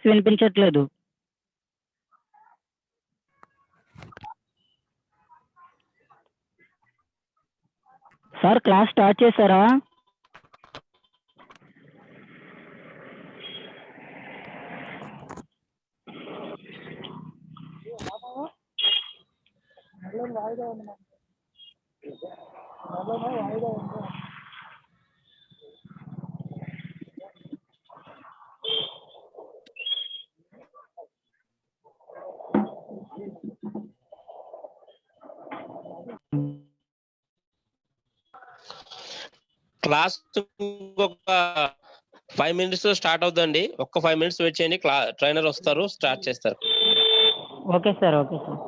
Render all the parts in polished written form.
వినిపించట్లేదు. Sir class start చేశారా? Class ఇంకొక 5 minutes లో స్టార్ట్ అవుతుందండి. ఒక్క 5 minutes వెయిట్ చేయండి. ట్రైనర్ వస్తారు, స్టార్ట్ చేస్తారు. Okay sir, okay sir.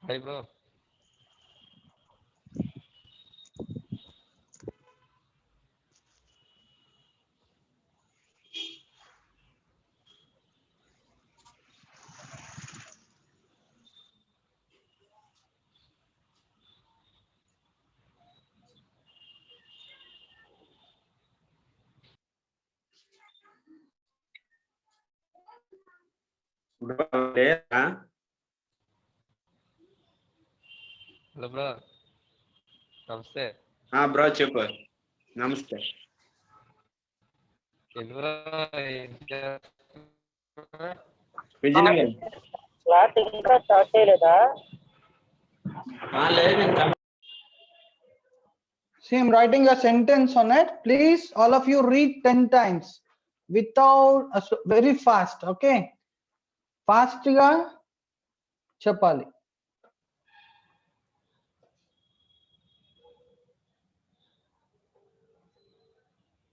Hi bro. లేదా Hello bro. నమస్తే. బ్రో చెప్పు. నమస్తే. ఏంటి bro? విజయనగరం. క్లాస్ ఇంకా స్టార్ట్ చేయలేదా? లేదు. See, I'm writing a sentence on it. Please, all of you read 10 times without very fast. Okay, fast ga chepali.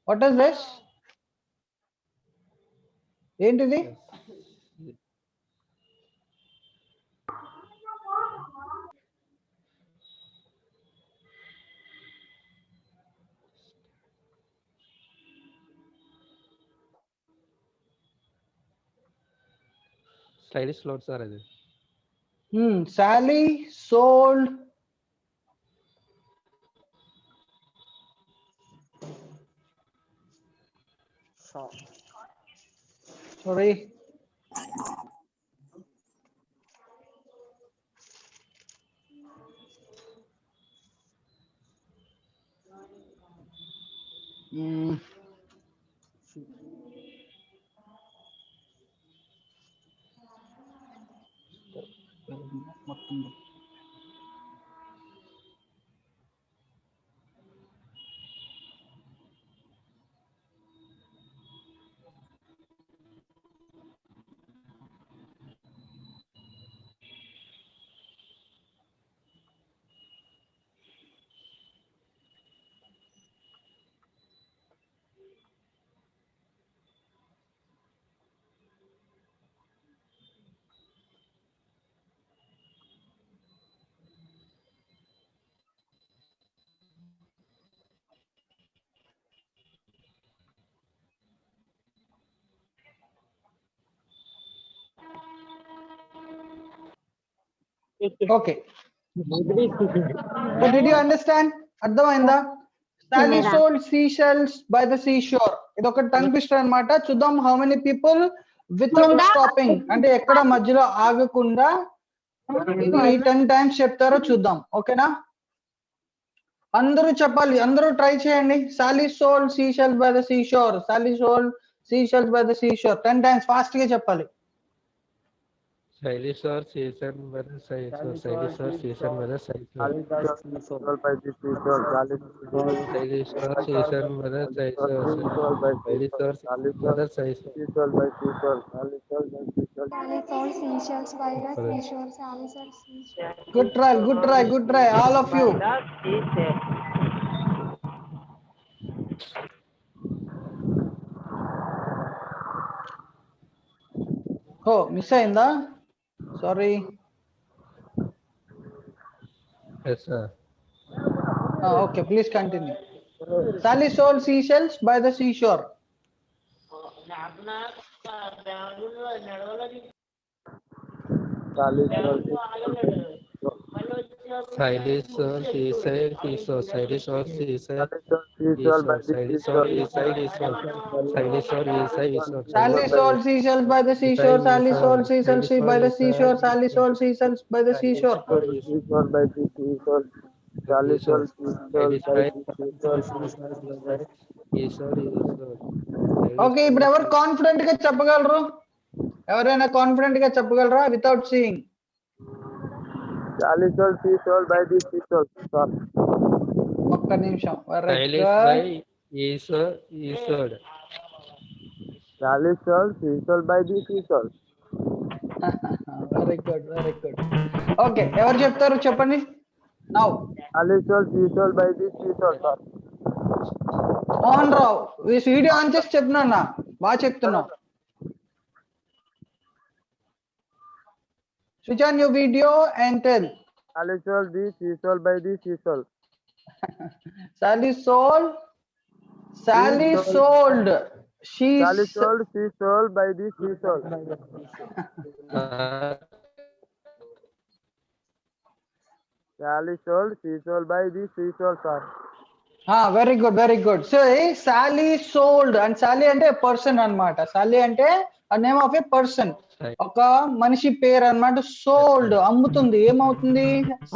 What is this? ఏంటిది? Stylish load sir అది. Sally sold sorry. Okay. So did you understand? అర్థమైందా? Sally sold seashells by the seashore. ఇది ఒక tongue twister అన్నమాట. చూద్దాం how many people without stopping అంటే ఎక్కడ మధ్యలో ఆగకుండా ఇది 10 times చెప్తారో చూద్దాం. ఓకేనా? అందరూ చెప్పాలి, అందరూ ట్రై చేయండి. Sally sold seashells by the seashore. Sally sold seashells by the seashore. 10 times fast గా చెప్పాలి. Stylish or season by the size. Stylish or season by the size. Stylish or season by the size. Stylish or season by the size. Sally sold seashells by the seashore. Sally sold seashells. Good try, good try, good try, all of you. Oh, miss అయిందా? Sorry. Yes sir. Okay, please continue. Sally sold seashells by the seashore. Stylish or seaside seashore. Stylish or seaside seashore. Stylish or seaside seashore. Stylish or seaside seashore. Sally sold seashells by the seashore. Sally sold seashells by the seashore. Sally sold seashells by the seashore. Okay, ఇప్పుడు ఎవరు confident గా చెప్పగలరు? ఎవరైనా confident గా చెప్పగలరా without seeing? Sally sold seashore by the seashore. ఒక్క నిమిషం. Stylish by seashore. Sally sold seashore by the seashore. Very good, very good. Okay, ఎవరు చెప్తారు చెప్పండి. Now Sally sold seashore by the seashore. Mohan Rao, ఈ వీడియో ఆన్ చేసి చెప్తున్నా, బాగా చెప్తున్నావు. Switch on your video and tell. Sally sold the seashell by the seashell. Sally sold. Sally sold. She Sally sold seashell by the seashell. Sally sold seashell by the seashell, sir. Very good very good. So Sally sold and Sally అంటే person అన్నమాట. Sally అంటే name of A person, ఒక మనిషి పేరు అన్నమాట. Sold అమ్ముతుంది. ఏమవుతుంది?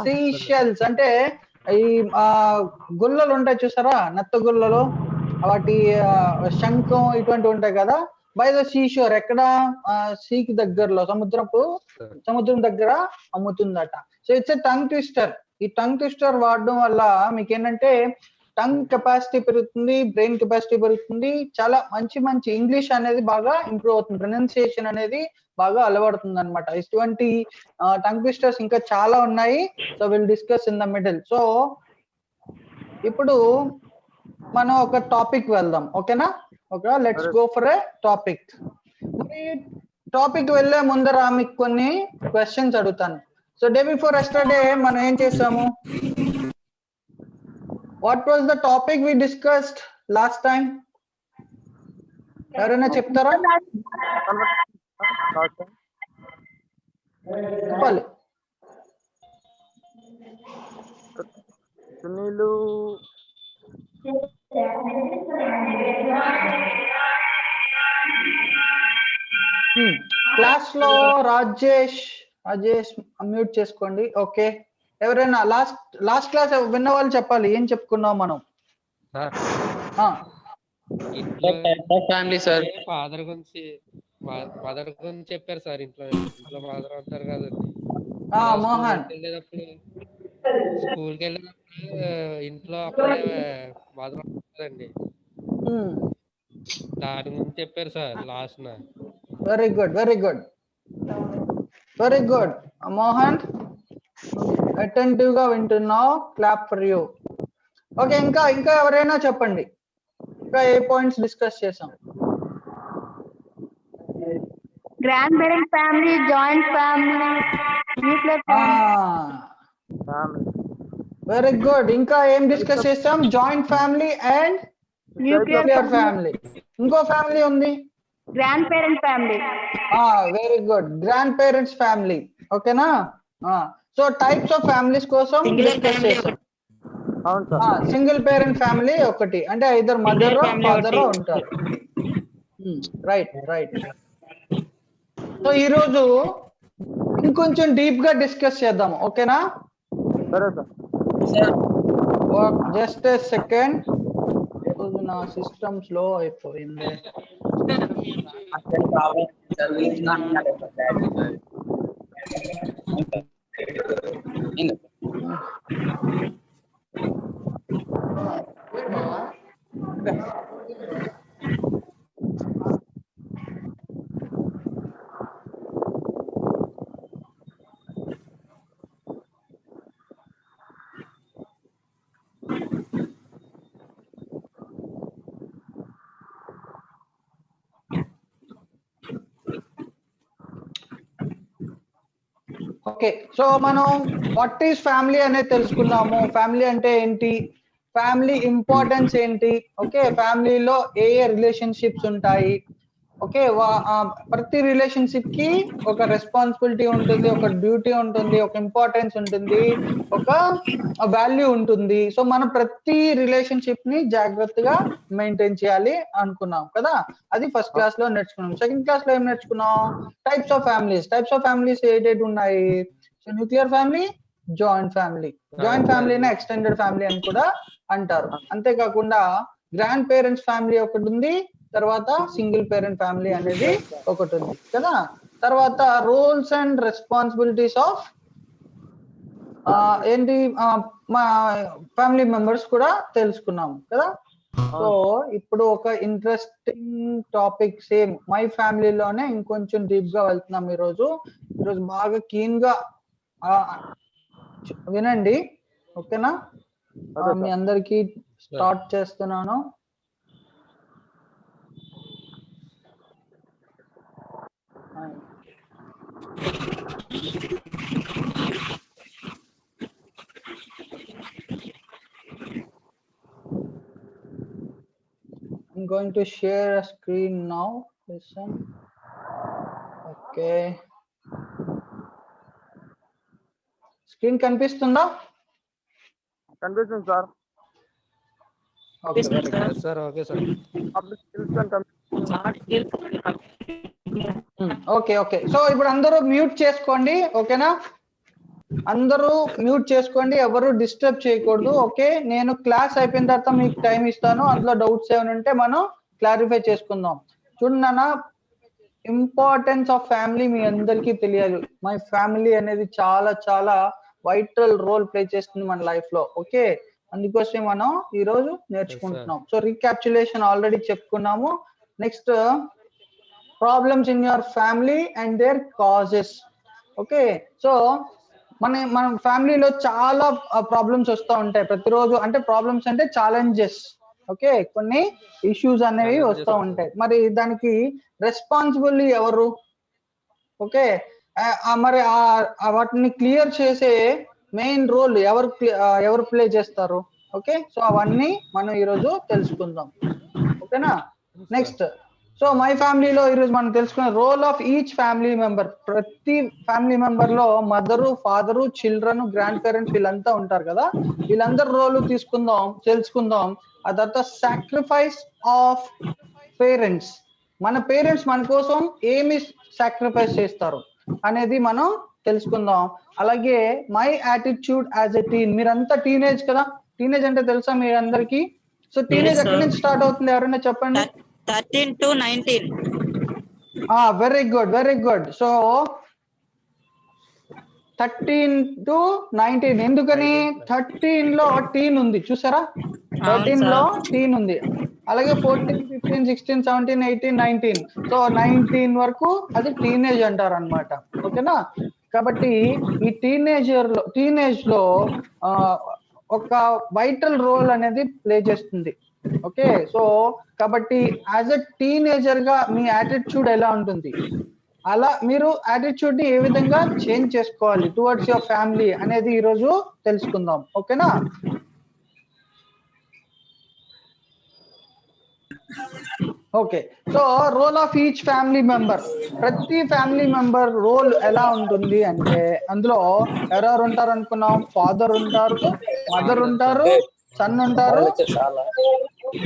Sea shells అంటే ఈ గుల్లలు ఉంటాయి చూసారా, నత్త గుల్లలు, వాటి శంఖం ఇటువంటివి ఉంటాయి కదా. బై ద సీషోర్, ఎక్కడ? సీకి దగ్గరలో, సముద్రం దగ్గర అమ్ముతుందట. So it's a tongue twister. ఈ టంగ్ ట్విస్టర్ వాడడం వల్ల మీకు ఏంటంటే టంగ్ కెపాసిటీ పెరుగుతుంది, బ్రెయిన్ కెపాసిటీ పెరుగుతుంది, చాలా మంచి మంచి ఇంగ్లీష్ అనేది బాగా ఇంప్రూవ్ అవుతుంది, ప్రొనౌన్సియేషన్ అనేది బాగా అలవడుతుంది అనమాట. ఇటువంటి టంగ్ ట్విస్టర్స్ ఇంకా చాలా ఉన్నాయి. So will discuss in the middle. So ఇప్పుడు మనం ఒక టాపిక్ వెళ్దాం, ఓకేనా? Okay, let's go for a topic. మరి టాపిక్ వెళ్ళే ముందర మీకు కొన్ని క్వశ్చన్స్ అడుగుతాను. సో డే బిఫోర్ ఎస్టర్డే మనం ఏం చేసాము? What was the topic we discussed last time? ఎవరైనా చెప్తారా? చెప్పాలి. సునీలు క్లాస్ లో రాజేష్ మ్యూట్ చేసుకోండి. ఓకే, ఎవరైనా లాస్ట్ క్లాస్ విన్న వాళ్ళు చెప్పాలి ఏం చెప్పుకున్నాం మనం. ఫ్యామిలీ సార్, ఫాదర్ గురించి చెప్పారు సార్. ఇంట్లో ఫాదర్ అంటారు కదండి. మోహన్ వెళ్ళేటప్పుడు, స్కూల్కి వెళ్ళేటప్పుడు ఇంట్లో అప్పుడే ఫాదర్ ఉంటుందండి, దాని గురించి చెప్పారు సార్ లాస్ట్ నా. Very good very good very good Mohan, attentive గా వింటున్నావు. Clap for you. ఓకే, ఇంకా ఎవరైనా చెప్పండి. ఇంకా ఏ పాయింట్స్ డిస్కస్ చేసాం? Grand parent family, joint family, nuclear family. Very good. ఇంకా ఏం డిస్కస్ చేసాం? Joint family and nuclear family. ఇంకో ఫ్యామిలీ ఉంది, grand parent family. Very good, grand parents family. ఓకేనా? సో టైప్స్ ఆఫ్ ఫ్యామిలీస్ కోసం డిస్కస్ చేసాం. Single parent family ఒకటి, అంటే ఐదర్ మదర్ ఫాదర్ ఉంటారు. Right right. సో ఈరోజు ఇంకొంచెం డీప్ గా డిస్కస్ చేద్దాం, ఓకేనా? జస్ట్ ఏ సెకండ్, నా సిస్టమ్ స్లో అయిపోయింది. ఓకే, సో మనం వాట్ ఈస్ ఫ్యామిలీ అనేది తెలుసుకున్నాము. ఫ్యామిలీ అంటే ఏంటి, ఫ్యామిలీ ఇంపార్టెన్స్ ఏంటి, ఓకే, ఫ్యామిలీలో ఏ రిలేషన్షిప్స్ ఉంటాయి, ఓకే, ప్రతి రిలేషన్షిప్ కి ఒక రెస్పాన్సిబిలిటీ ఉంటుంది, ఒక డ్యూటీ ఉంటుంది, ఒక ఇంపార్టెన్స్ ఉంటుంది, ఒక వాల్యూ ఉంటుంది. సో మనం ప్రతి రిలేషన్షిప్ ని జాగ్రత్తగా మెయింటైన్ చేయాలి అనుకున్నాం కదా. అది ఫస్ట్ క్లాస్ లో నేర్చుకున్నాం. సెకండ్ క్లాస్ లో ఏం నేర్చుకున్నాం? Types of families. Types of families ఏంటి ఉన్నాయి? So nuclear family, joint family. Joint ఫ్యామిలీని ఎక్స్టెండెడ్ ఫ్యామిలీ అని కూడా అంటారు. అంతేకాకుండా గ్రాండ్ పేరెంట్స్ ఫ్యామిలీ ఒకటి ఉంది, తర్వాత సింగిల్ పేరెంట్ ఫ్యామిలీ అనేది ఒకటి ఉంది కదా. తర్వాత రోల్స్ అండ్ రెస్పాన్సిబిలిటీస్ ఆఫ్ ఏంటి మా ఫ్యామిలీ మెంబర్స్ కూడా తెలుసుకున్నాం కదా. సో ఇప్పుడు ఒక ఇంట్రెస్టింగ్ టాపిక్, సేమ్ మై ఫ్యామిలీలోనే ఇంకొంచెం డీప్ గా వెళ్తున్నాం ఈరోజు బాగా కీన్ గా వినండి, ఓకేనా? మీ అందరికి స్టార్ట్ చేస్తున్నాను. I'm going to share a screen now. Listen. Okay. Screen కనిపిస్తుందా? కనిపిస్తుంది sir. Okay, very good. Yes, sir. Okay, sir. Public skills and okay okay. So ఇప్పుడు అందరూ మ్యూట్ చేసుకోండి, ఓకేనా? అందరూ మ్యూట్ చేసుకోండి, ఎవరు డిస్టర్బ్ చేయకూడదు. ఓకే, నేను క్లాస్ అయిపోయిన తర్వాత మీకు టైం ఇస్తాను, అందులో డౌట్స్ ఏమైనా ఉంటే మనం క్లారిఫై చేసుకుందాం. చూడండి నాన్న, ఇంపార్టెన్స్ ఆఫ్ ఫ్యామిలీ మీ అందరికీ తెలియాలి. మై ఫ్యామిలీ అనేది చాలా చాలా వైటల్ రోల్ ప్లే చేస్తుంది మన లైఫ్ లో. ఓకే, అందుకోసమే మనం ఈ రోజు నేర్చుకుంటున్నాం. సో రీక్యాప్చులేషన్ ఆల్రెడీ చెప్పుకున్నాము. Next, problems in your family and their causes. Okay, so మన ఫ్యామిలీలో చాలా ప్రాబ్లమ్స్ వస్తూ ఉంటాయి ప్రతిరోజు. అంటే ప్రాబ్లమ్స్ అంటే ఛాలెంజెస్. ఓకే, కొన్ని ఇష్యూస్ అనేవి వస్తూ ఉంటాయి. మరి దానికి రెస్పాన్సిబుల్ ఎవరు? ఓకే, మరి వాటిని క్లియర్ చేసే మెయిన్ రోల్ ఎవరు ప్లే చేస్తారు? ఓకే, సో అవన్నీ మనం ఈరోజు తెలుసుకుందాం. ఓకేనా? నెక్స్ట్, సో మై ఫ్యామిలీలో ఈరోజు మనం తెలుసుకున్న role of each family member. ప్రతి ఫ్యామిలీ మెంబర్ లో mother, father, children, grand parents వీళ్ళంతా ఉంటారు కదా, వీళ్ళందరి రోల్ తెలుసుకుందాం. ఆ తర్వాత సాక్రిఫైస్ ఆఫ్ పేరెంట్స్. మన పేరెంట్స్ మన కోసం ఏమి సాక్రిఫైస్ చేస్తారు అనేది మనం తెలుసుకుందాం. అలాగే my attitude as a teen. మీరంతా టీనేజ్ కదా, టీనేజ్ అంటే తెలుసా మీ అందరికి? సో టీనేజ్ ఎక్కడి నుంచి స్టార్ట్ అవుతుంది, ఎవరైనా చెప్పండి? 13 to 19. Very good, very good. So 13 to 19. ఎందుకని? 13 లో టీన్ ఉంది, చూసారా? 13 లో టీన్ ఉంది. అలాగే 14, 15, 16, 17, 18, 19. సో 19 వరకు అది టీనేజ్ అంటారు అనమాట. ఓకేనా? కాబట్టి ఈ టీనేజ్ లో ఒక వైటల్ రోల్ అనేది ప్లే చేస్తుంది. ఓకే, సో కాబట్టి యాజ్ ఎ టీనేజర్ గా మీ యాటిట్యూడ్ ఎలా ఉంటుంది, అలా మీరు యాటిట్యూడ్ ని ఏ విధంగా చేంజ్ చేసుకోవాలి టువర్డ్స్ యువర్ ఫ్యామిలీ అనేది ఈ రోజు తెలుసుకుందాం. ఓకేనా? Okay, so role of each family member. ప్రతి ఫ్యామిలీ మెంబర్ రోల్ ఎలా ఉంటుంది అంటే, అందులో ఎవరెవరు ఉంటారు అనుకున్నాం? ఫాదర్ ఉంటారు, మదర్ ఉంటారు, సన్ ఉంటారు,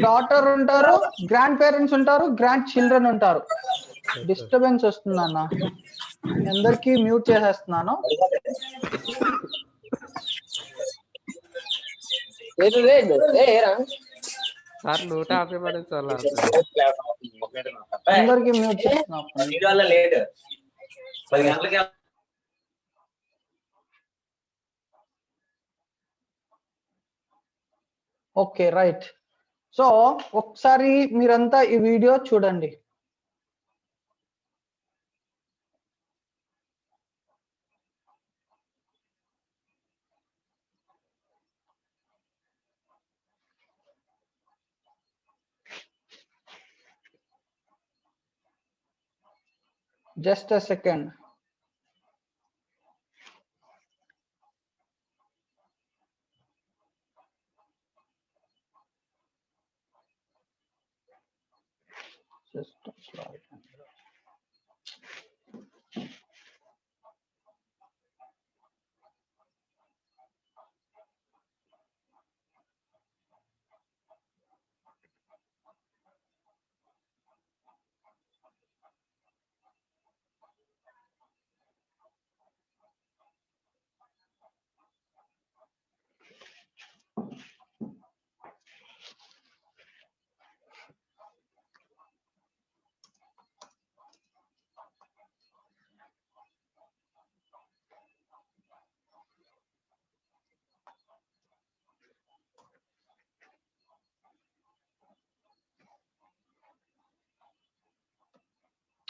డాటర్ ఉంటారు, గ్రాండ్ పేరెంట్స్ ఉంటారు, గ్రాండ్ చిల్డ్రన్ ఉంటారు. డిస్టర్బెన్స్ వస్తుంది అన్న, అందరికి మ్యూట్ చేసేస్తున్నాను. సార్ 150 పడింది సార్. అందరికి మ్యూట్ చేస్తున్నాను. Okay, right. సో ఒకసారి మీరంతా ఈ వీడియో చూడండి. Just a second. Just a slide.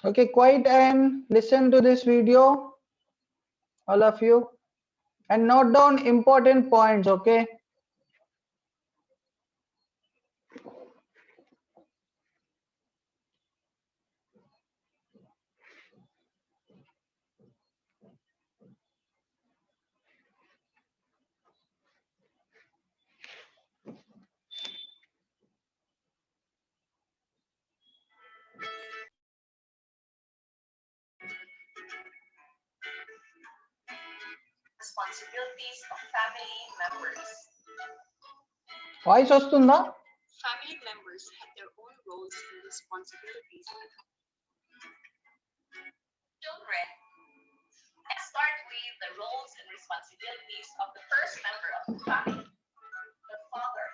Okay, quiet and listen to this video, all of you, and note down important points. Okay. responsibilities of family members. Voice వస్తుందా? Family members have their own roles and responsibilities. Children, let's start with the roles and responsibilities of the first member of the family, the father.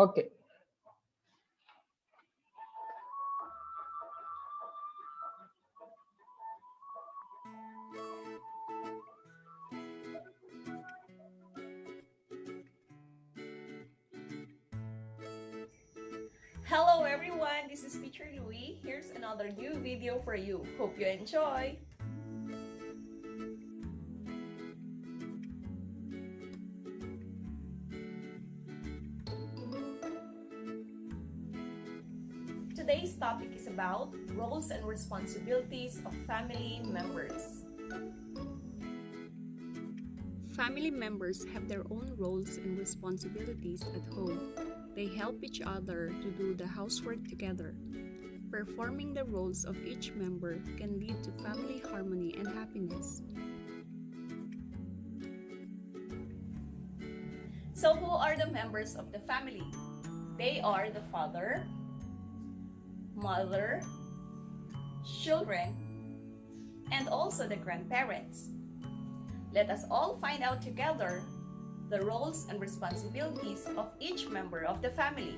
Okay. Hello everyone, this is Teacher Louie. Here's another new video for you. Hope you enjoy. Today's topic is about roles and responsibilities of family members. Family members have their own roles and responsibilities at home. They help each other to do the housework together. Performing the roles of each member can lead to family harmony and happiness. So who are the members of the family? They are the father, mother, children, and also the grandparents. Let us all find out together the roles and responsibilities of each member of the family.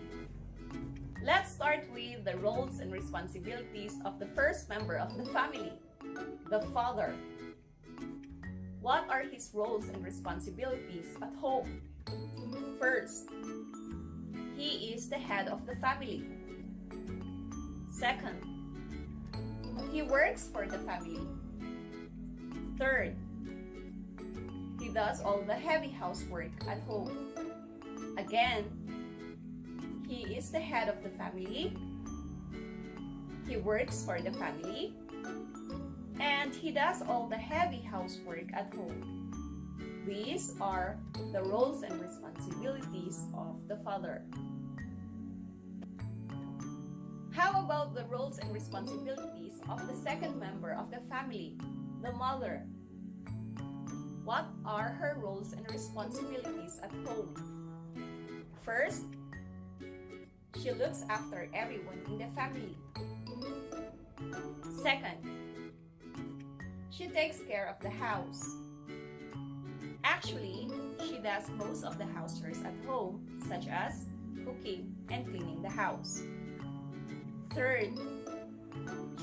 Let's start with the roles and responsibilities of the first member of the family, the father. What are his roles and responsibilities at home? First, he is the head of the family. Second, he works for the family. Third, he does all the heavy housework at home. Again, he is the head of the family. He works for the family. And he does all the heavy housework at home. These are the roles and responsibilities of the father. How about the roles and responsibilities of the second member of the family, the mother? What are her roles and responsibilities at home? First, she looks after everyone in the family. Second, she takes care of the house. Actually, she does most of the house chores at home, such as cooking and cleaning the house. Third,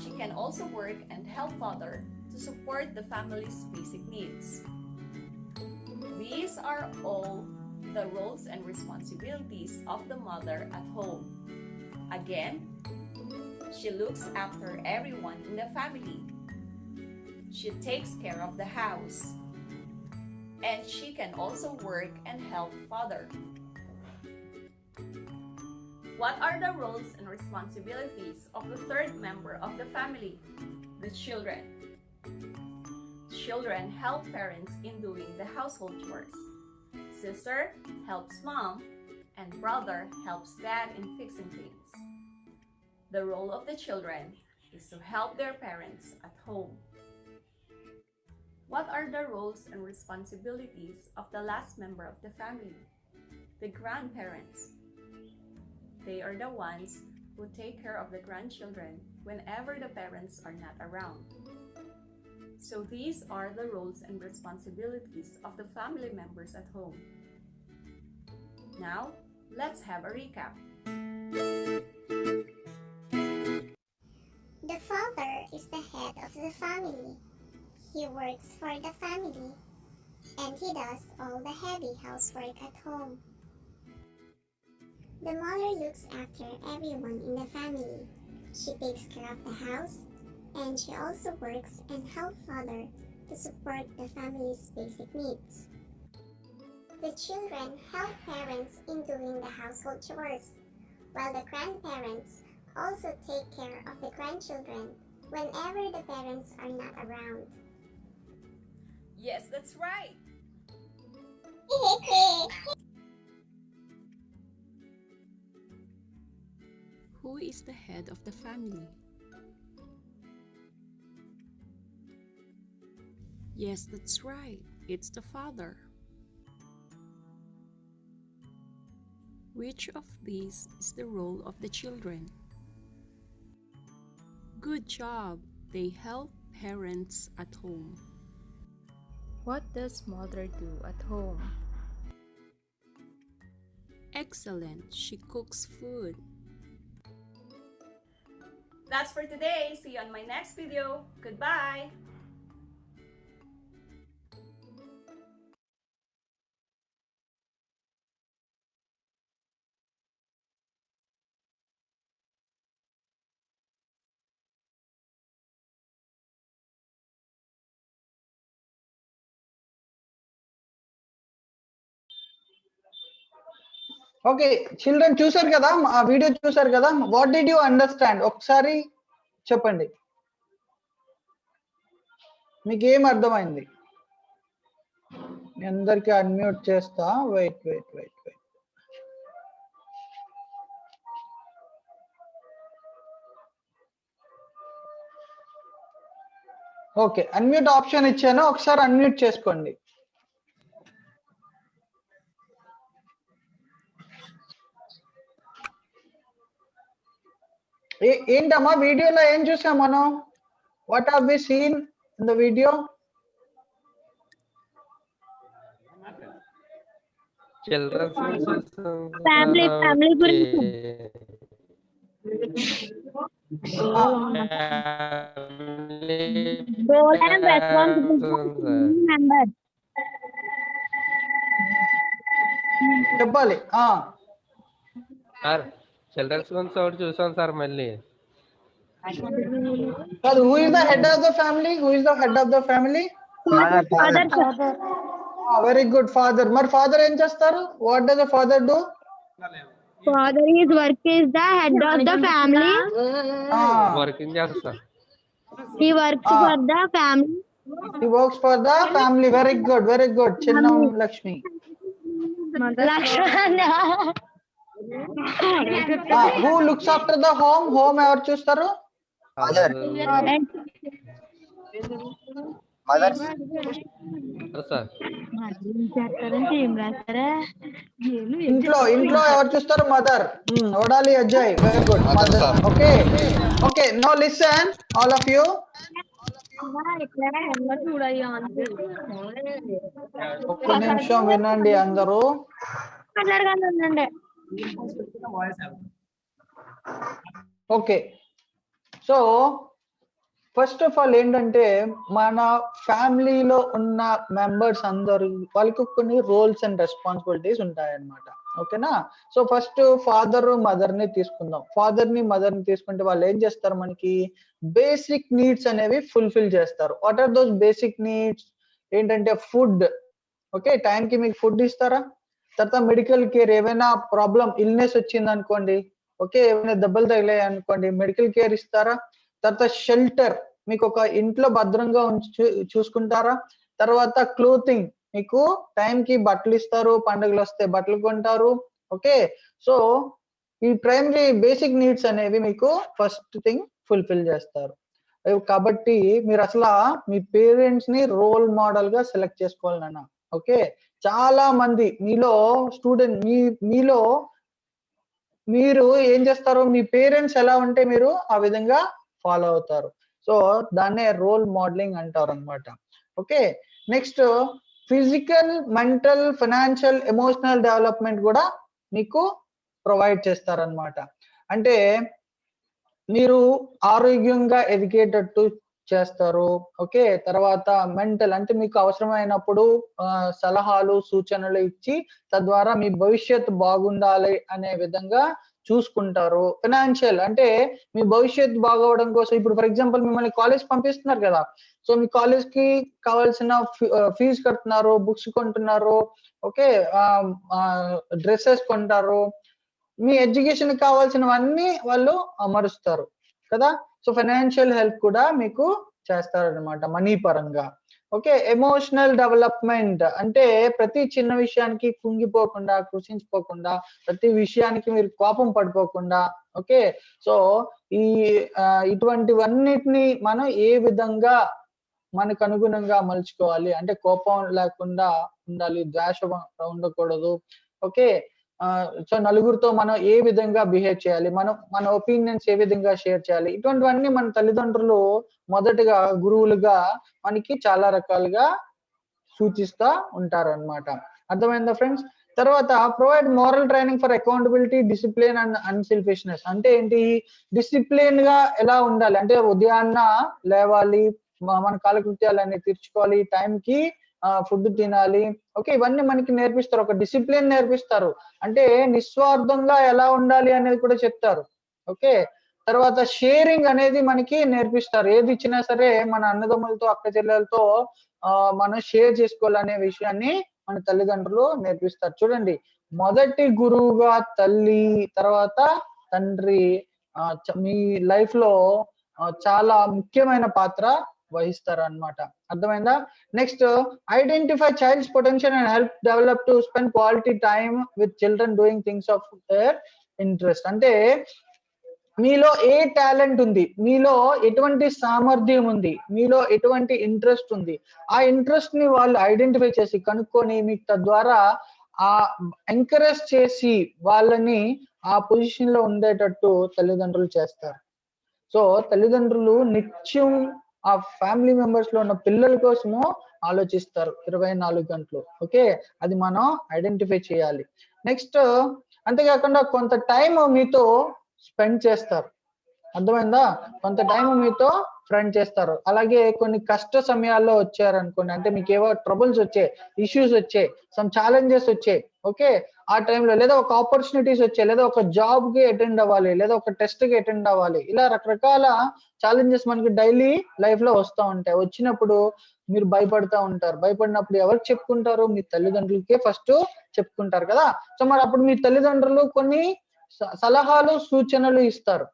she can also work and help father to support the family's basic needs. These are all the roles and responsibilities of the mother at home. Again, she looks after everyone in the family. She takes care of the house. And she can also work and help father. What are the roles and responsibilities of the third member of the family, the children? Children help parents in doing the household chores. Sister helps mom, and brother helps dad in fixing things. The role of the children is to help their parents at home. What are the roles and responsibilities of the last member of the family, the grandparents? They are the ones who take care of the grandchildren whenever the parents are not around. So these are the roles and responsibilities of the family members at home. Now, let's have a recap. The father is the head of the family. He works for the family, and he does all the heavy housework at home. The mother looks after everyone in the family. She takes care of the house, and she also works and helps father to support the family's basic needs. The children help parents in doing the household chores, while the grandparents also take care of the grandchildren whenever the parents are not around. Yes, that's right. Who is the head of the family? Yes, that's right. It's the father. Which of these is the role of the children? Good job. They help parents at home. What does mother do at home? Excellent. She cooks food. That's for today. See you on my next video. Goodbye. Okay children చూసారు కదా, ఆ video చూసారు కదా. What did you understand? ఒకసారి చెప్పండి, మీకు ఏం అర్థమైంది? మీ అందరికి అన్మ్యూట్ చేస్తా. Wait wait wait wait. Okay, unmute option ఇచ్చాను, ఒకసారి అన్మ్యూట్ చేసుకోండి. ఏంటమ్మా వీడియోలో ఏం చూసాం మనం? What have we seen in the video? Family గురించి. Role and responsibility members. చెప్పాలి. సార్ చిల్డ్రన్స్ గురించి ఒకటి చూసాం సార్. మళ్ళీ కాదు, who is the head of the family? Who is the head of the family? Father. Very good, father. మరి father ఏం చేస్తారు? What does the father do? Father is work is the head of the family. Working చేస్తారు. He works for the family. He works for the family. Very good, very good. Chinnam Lakshmi. Who looks after the home? Home ever చూస్తారు? Mother sir. ఇంట్లో ఎవరు చూస్తారు? Mother. Odali Ajay, very good. Mother. Okay okay, now listen all of you. ఒక్క నిమిషం వినండి అందరూ. Okay, so first of all ఏంటంటే, మన ఫ్యామిలీలో ఉన్న మెంబర్స్ అందరూ వాళ్ళకి కొన్ని రోల్స్ అండ్ రెస్పాన్సిబిలిటీస్ ఉంటాయన్నమాట. ఓకేనా? సో ఫస్ట్ ఫాదర్ మదర్ ని తీసుకుందాం. ఫాదర్ ని మదర్ ని తీసుకుంటే వాళ్ళు ఏం చేస్తారు? మనకి బేసిక్ నీడ్స్ అనేవి ఫుల్ఫిల్ చేస్తారు. What are those basic needs? ఏంటంటే ఫుడ్. ఓకే, టైంకి మీకు ఫుడ్ ఇస్తారా? తర్వాత మెడికల్ కేర్, ఏమైనా ప్రాబ్లం ఇల్నెస్ వచ్చింది అనుకోండి, ఓకే, ఏమైనా దెబ్బలు తగిలాయి అనుకోండి, మెడికల్ కేర్ ఇస్తారా? తర్వాత షెల్టర్, మీకు ఒక ఇంట్లో భద్రంగా చూసుకుంటారా? తర్వాత క్లోతింగ్, మీకు టైంకి బట్టలు ఇస్తారు, పండుగలు వస్తే బట్టలు కొంటారు. ఓకే, సో ఈ ప్రైమరీ బేసిక్ నీడ్స్ అనేవి మీకు ఫస్ట్ థింగ్ ఫుల్ఫిల్ చేస్తారు. కాబట్టి మీరు అసలు మీ పేరెంట్స్ ని రోల్ మోడల్ గా సెలెక్ట్ చేసుకోవాలి నాన్న. ఓకే, చాలా మంది మీలో స్టూడెంట్ మీలో మీరు ఏం చేస్తారు? మీ పేరెంట్స్ ఎలా ఉంటే మీరు ఆ విధంగా ఫాలో అవుతారు. సో దాన్నే రోల్ మోడలింగ్ అంటారు అనమాట. Okay, next physical, mental, financial, emotional development కూడా మీకు ప్రొవైడ్ చేస్తారనమాట. అంటే మీరు ఆరోగ్యంగా ఎదిగేటట్టు చేస్తారు. ఓకే, తర్వాత మెంటల్ అంటే మీకు అవసరమైనప్పుడు సలహాలు సూచనలు ఇచ్చి తద్వారా మీ భవిష్యత్తు బాగుండాలి అనే విధంగా చూసుకుంటారు. ఫైనాన్షియల్ అంటే మీ భవిష్యత్తు బాగోవడం కోసం, ఇప్పుడు ఫర్ ఎగ్జాంపుల్ మిమ్మల్ని కాలేజ్ పంపిస్తున్నారు కదా, సో మీ కాలేజ్ కి కావాల్సిన ఫీజు కడుతున్నారు, బుక్స్ కొంటున్నారు, ఓకే, డ్రెస్సెస్ కొంటారు, మీ ఎడ్యుకేషన్ కావాల్సినవన్నీ వాళ్ళు అమరుస్తారు కదా. సో ఫైనాన్షియల్ హెల్ప్ కూడా మీకు చేస్తారనమాట మనీ పరంగా. ఓకే, ఎమోషనల్ డెవలప్మెంట్ అంటే ప్రతి చిన్న విషయానికి కుంగిపోకుండా, కృషించిపోకుండా, ప్రతి విషయానికి మీరు కోపం పడిపోకుండా. ఓకే, సో ఈ ఇటువంటివన్నిటిని మనం ఏ విధంగా మనకు అనుగుణంగా మలుచుకోవాలి అంటే కోపం లేకుండా ఉండాలి, ద్వేషం ఉండకూడదు. ఓకే, సో నలుగురితో మనం ఏ విధంగా బిహేవ్ చేయాలి, మన ఒపీనియన్స్ ఏ విధంగా షేర్ చేయాలి, ఇటువంటివన్నీ మన తల్లిదండ్రులు మొదటగా గురువులుగా మనకి చాలా రకాలుగా సూచిస్తా ఉంటారు అన్నమాట. అర్థమైందా ఫ్రెండ్స్? తర్వాత provide moral training for accountability, discipline and unselfishness. అంటే ఏంటి? డిసిప్లిన్ గా ఎలా ఉండాలి అంటే ఉదయాన్న లేవాలి, మన కాలకృత్యాలన్నీ తీర్చుకోవాలి, టైంకి ఫుడ్ తినాలి. ఓకే, ఇవన్నీ మనకి నేర్పిస్తారు, ఒక డిసిప్లిన్ నేర్పిస్తారు. అంటే నిస్వార్థంగా ఎలా ఉండాలి అనేది కూడా చెప్తారు. ఓకే, తర్వాత షేరింగ్ అనేది మనకి నేర్పిస్తారు. ఏది ఇచ్చినా సరే మన అన్నదమ్ములతో, అక్క చెల్లెలతో మనం షేర్ చేసుకోవాలనే విషయాన్ని మన తల్లిదండ్రులు నేర్పిస్తారు. చూడండి, మొదటి గురువుగా తల్లి, తర్వాత తండ్రి మీ లైఫ్ లో చాలా ముఖ్యమైన పాత్ర వహిస్తారు అన్నమాట. అర్థమైందా? Next, identify child's potential and help develop to spend quality time with children doing things of their interest. అంటే మీలో ఏ టాలెంట్ ఉంది, మీలో ఎటువంటి సామర్థ్యం ఉంది, మీలో ఎటువంటి ఇంట్రెస్ట్ ఉంది, ఆ ఇంట్రెస్ట్ ని వాళ్ళు ఐడెంటిఫై చేసి కనుక్కొని మీకు తద్వారా ఆ ఎంకరేజ్ చేసి వాళ్ళని ఆ పొజిషన్ లో ఉండేటట్టు తల్లిదండ్రులు చేస్తారు. సో తల్లిదండ్రులు నిత్యం ఆ ఫ్యామిలీ మెంబర్స్ లో ఉన్న పిల్లల కోసము ఆలోచిస్తారు 24 గంటలు. ఓకే, అది మనం ఐడెంటిఫై చేయాలి. నెక్స్ట్, అంతేకాకుండా కొంత టైం మీతో స్పెండ్ చేస్తారు. అర్థమైందా? కొంత టైం మీతో స్పెండ్ చేస్తారు. అలాగే కొన్ని కష్ట సమయాల్లో వచ్చారనుకోండి, అంటే మీకు ఏవో ట్రబుల్స్ వచ్చాయి, ఇష్యూస్ వచ్చాయి, సమ్ ఛాలెంజెస్ వచ్చాయి. ఓకే, ఆ టైంలో లేదా ఒక ఆపర్చునిటీస్ వచ్చాయి, లేదా ఒక జాబ్ కి అటెండ్ అవ్వాలి, లేదా ఒక టెస్ట్ కి అటెండ్ అవ్వాలి, ఇలా రకరకాల ఛాలెంజెస్ మనకి డైలీ లైఫ్ లో వస్తూ ఉంటాయి. వచ్చినప్పుడు మీరు భయపడతా ఉంటారు. భయపడినప్పుడు ఎవరికి చెప్పుకుంటారు? మీ తల్లిదండ్రులకే ఫస్ట్ చెప్పుకుంటారు కదా. సో మరి అప్పుడు మీ తల్లిదండ్రులు కొన్ని సలహాలు, సూచనలు ఇస్తారు.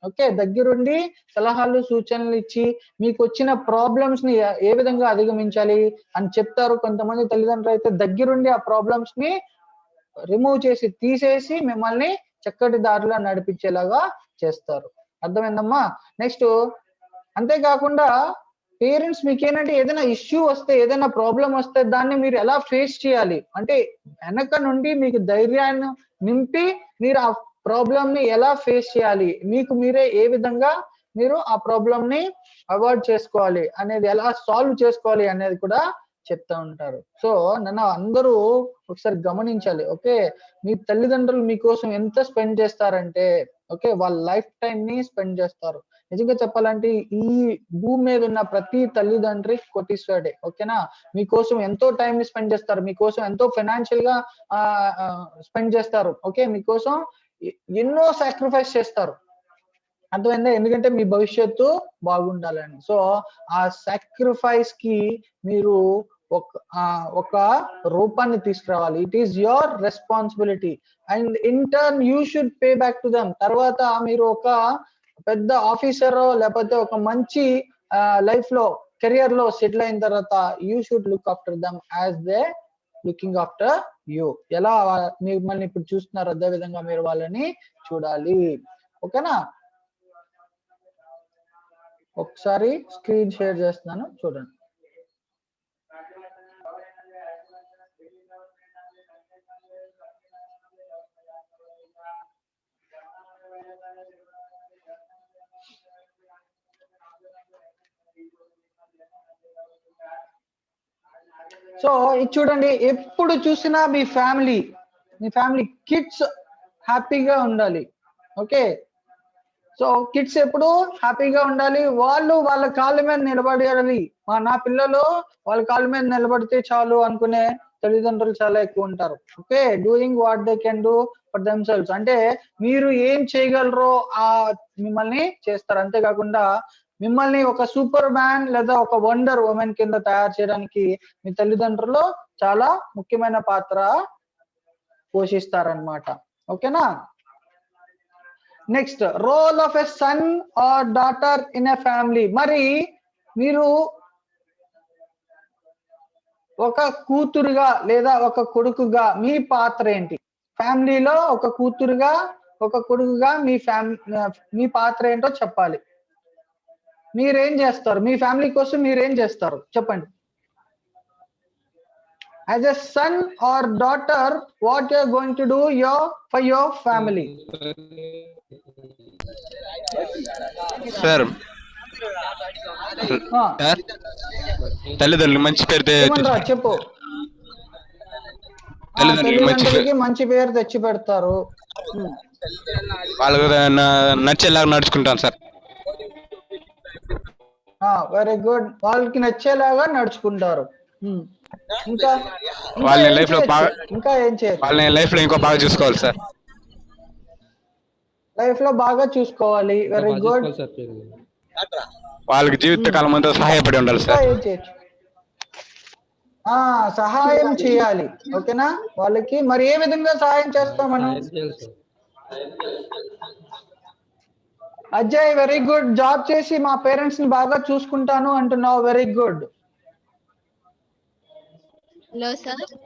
ఓకే, దగ్గరుండి సలహాలు, సూచనలు ఇచ్చి మీకు వచ్చిన ప్రాబ్లమ్స్ ని ఏ విధంగా అధిగమించాలి అని చెప్తారు. కొంతమంది తల్లిదండ్రులు అయితే దగ్గరుండి ఆ ప్రాబ్లమ్స్ ని రిమూవ్ చేసి, తీసేసి మిమ్మల్ని చక్కటి దారిలో నడిపించేలాగా చేస్తారు. అర్థమైందమ్మా? నెక్స్ట్, అంతేకాకుండా పేరెంట్స్ మీకేంటంటే ఏదైనా ఇష్యూ వస్తే, ఏదైనా ప్రాబ్లం వస్తే దాన్ని మీరు ఎలా ఫేస్ చేయాలి అంటే వెనక నుండి మీకు ధైర్యాన్ని నింపి మీరు ఆ ప్రాబ్లమ్ ని ఎలా ఫేస్ చేయాలి, మీకు మీరే ఏ విధంగా మీరు ఆ ప్రాబ్లమ్ ని అవాయిడ్ చేసుకోవాలి అనేది, ఎలా సాల్వ్ చేసుకోవాలి అనేది కూడా చెప్తా ఉంటారు. సో నన్ను అందరూ ఒకసారి గమనించాలి. ఓకే, మీ తల్లిదండ్రులు మీకోసం ఎంత స్పెండ్ చేస్తారంటే, ఓకే, వాళ్ళ లైఫ్ టైం ని స్పెండ్ చేస్తారు. నిజంగా చెప్పాలంటే ఈ భూమి మీద ఉన్న ప్రతి తల్లిదండ్రి కోటీశ్వరుడే. ఓకేనా, మీకోసం ఎంతో టైం ని స్పెండ్ చేస్తారు, మీకోసం ఎంతో ఫైనాన్షియల్ గా స్పెండ్ చేస్తారు. ఓకే, మీకోసం ఎన్నో సాక్రిఫైస్ చేస్తారు. అర్థమైందా? ఎందుకంటే మీ భవిష్యత్తు బాగుండాలని. సో ఆ సాక్రిఫైస్ కి మీరు ఒక రూపాన్ని తీసుకురావాలి. It is your responsibility and in turn you should pay back to them. తర్వాత మీరు ఒక పెద్ద ఆఫీసర్ లేకపోతే ఒక మంచి లైఫ్ లో, కెరియర్ లో సెటిల్ అయిన తర్వాత you should look after them as they looking after you. ఎలా మిమ్మల్ని ఇప్పుడు చూస్తున్నారు అదే విధంగా మీరు వాళ్ళని చూడాలి. ఓకేనా? ఒకసారి స్క్రీన్ షేర్ చేస్తున్నాను, చూడండి. సో ఇది చూడండి, ఎప్పుడు చూసినా మీ ఫ్యామిలీ కిడ్స్ హ్యాపీగా ఉండాలి. ఓకే, సో కిడ్స్ ఎప్పుడు హ్యాపీగా ఉండాలి, వాళ్ళు వాళ్ళ కాళ్ళ మీద నిలబడాలి. నా పిల్లలు వాళ్ళ కాళ్ళ మీద నిలబడితే చాలు అనుకునే తల్లిదండ్రులు చాలా ఎక్కువ ఉంటారు. Okay, doing what they can do for themselves. అంటే మీరు ఏం చేయగలరో మిమ్మల్ని చేస్తారు. అంతేకాకుండా మిమ్మల్ని ఒక సూపర్ మ్యాన్ లేదా ఒక వండర్ ఉమెన్ కింద తయారు చేయడానికి మీ తల్లిదండ్రులు చాలా ముఖ్యమైన పాత్ర పోషిస్తారనమాట. ఓకేనా? Next, role of a son or daughter in a family. మరి మీరు ఒక కూతురుగా లేదా ఒక కొడుకుగా మీ పాత్ర ఏంటి? ఫ్యామిలీలో ఒక కూతురుగా ఒక కొడుకుగా మీ పాత్ర ఏంటో చెప్పాలి. మీరేం చేస్తారు? మీ ఫ్యామిలీ కోసం మీరేం చేస్తారు చెప్పండి. As a son or daughter, what you are going to do for your family? Sir తల్లిదండ్రులు మంచి పేరు చెప్పు. తల్లిదండ్రులకి మంచి పేరు తెచ్చి పెడతారు. వాళ్ళకు నచ్చేలాగా నడుచుకుంటాను సార్. Very good. వాళ్ళకి నచ్చేలాగా నడుచుకుంటారు. ఇంకా వాళ్ళని లైఫ్ లో బాగా ఇంకా ఏం చేయాలి? వాళ్ళని లైఫ్ లో ఇంకా బాగా చూసుకోవాలి సార్. లైఫ్ లో బాగా చూసుకోవాలి. Very good. వాళ్ళకి జీవితకాలం అంతా సహాయపడి ఉండాలి సార్. ఏం చేయొచ్చు? సహాయం చేయాలి. ఓకేనా? వాళ్ళకి మరి ఏ విధంగా సహాయం చేస్తాం మనం? Ajay, very good. జాబ్ చేసి మా పేరెంట్స్ ని బాగా చూసుకుంటాను అంటున్నావు. Very good.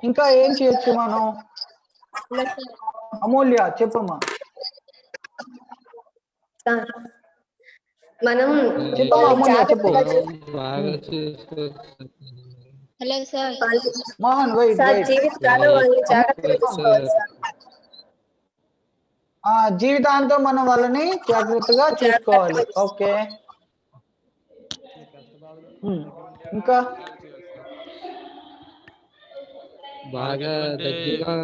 ఇంకా ఏం చేయొచ్చు మనం? అమూల్య చెప్పమ్మా. మనం చెప్పమ్మా అమూల్య, చెప్పు. Hello sir. మోహన్, వెయిట్. జీవితాంతం మనం వాళ్ళని జాగ్రత్తగా చూసుకోవాలి. ఓకే. ఇంకా బాగా దగ్గరగా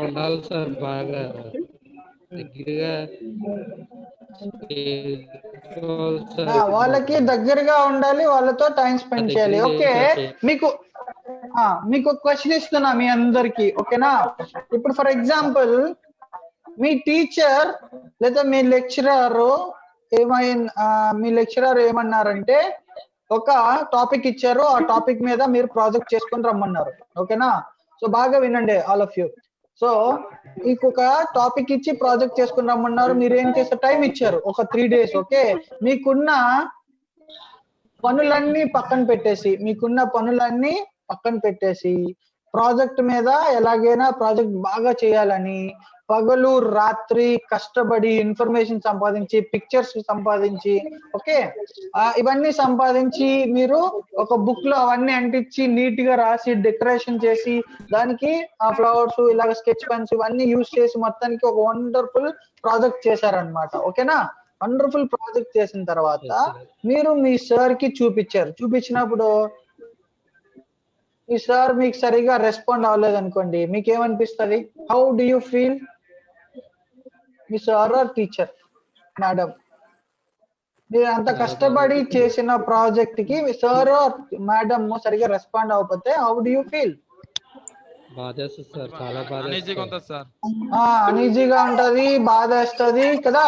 ఉండాలి సార్. బాగా దగ్గరగా వాళ్ళకి దగ్గరగా ఉండాలి, వాళ్ళతో టైం స్పెండ్ చేయాలి. ఓకే. మీకు క్వశ్చన్ ఇస్తున్నా మీ అందరికి. ఓకేనా? ఇప్పుడు ఫర్ ఎగ్జాంపుల్ మీ టీచర్ లేదా మీ లెక్చరర్ ఏమన్నారంటే ఒక టాపిక్ ఇచ్చారు, ఆ టాపిక్ మీద మీరు ప్రాజెక్ట్ చేసుకొని రమ్మన్నారు. ఓకేనా? సో బాగా వినండి ఆల్ ఆఫ్ యూ. సో మీకు ఒక టాపిక్ ఇచ్చి ప్రాజెక్ట్ చేసుకుని రమ్మన్నారు. మీరు ఏం చేస్తారు? టైం ఇచ్చారు ఒక 3 days. ఓకే. మీకున్న పనులన్నీ పక్కన పెట్టేసి ప్రాజెక్ట్ మీద ఎలాగైనా ప్రాజెక్ట్ బాగా చేయాలని పగలు రాత్రి కష్టపడి ఇన్ఫర్మేషన్ సంపాదించి, పిక్చర్స్ సంపాదించి, ఓకే, ఇవన్నీ సంపాదించి మీరు ఒక బుక్ లో అవన్నీ అంటించి నీట్ గా రాసి డెకరేషన్ చేసి దానికి ఆ ఫ్లవర్స్ ఇలాగ స్కెచ్ పెన్స్ ఇవన్నీ యూజ్ చేసి మొత్తానికి ఒక వండర్ఫుల్ ప్రాజెక్ట్ చేశారనమాట. ఓకేనా? వండర్ఫుల్ ప్రాజెక్ట్ చేసిన తర్వాత మీరు మీ సార్ కి చూపించినప్పుడు ఈ సార్ మీకు సరిగా రెస్పాండ్ అవ్వలేదు అనుకోండి, మీకేమనిపిస్తుంది? How do you feel? మీ సార్ ఆర్ టీచర్, మేడం, మీరు అంత కష్టపడి చేసిన ప్రాజెక్ట్ కి మీ సార్ ఆర్ మేడం సరిగా రెస్పాండ్ అవ్వకపోతే హౌ డు యూ ఫీల్? అనీజీగా ఉంటది, బాధ వేస్తుంది కదా.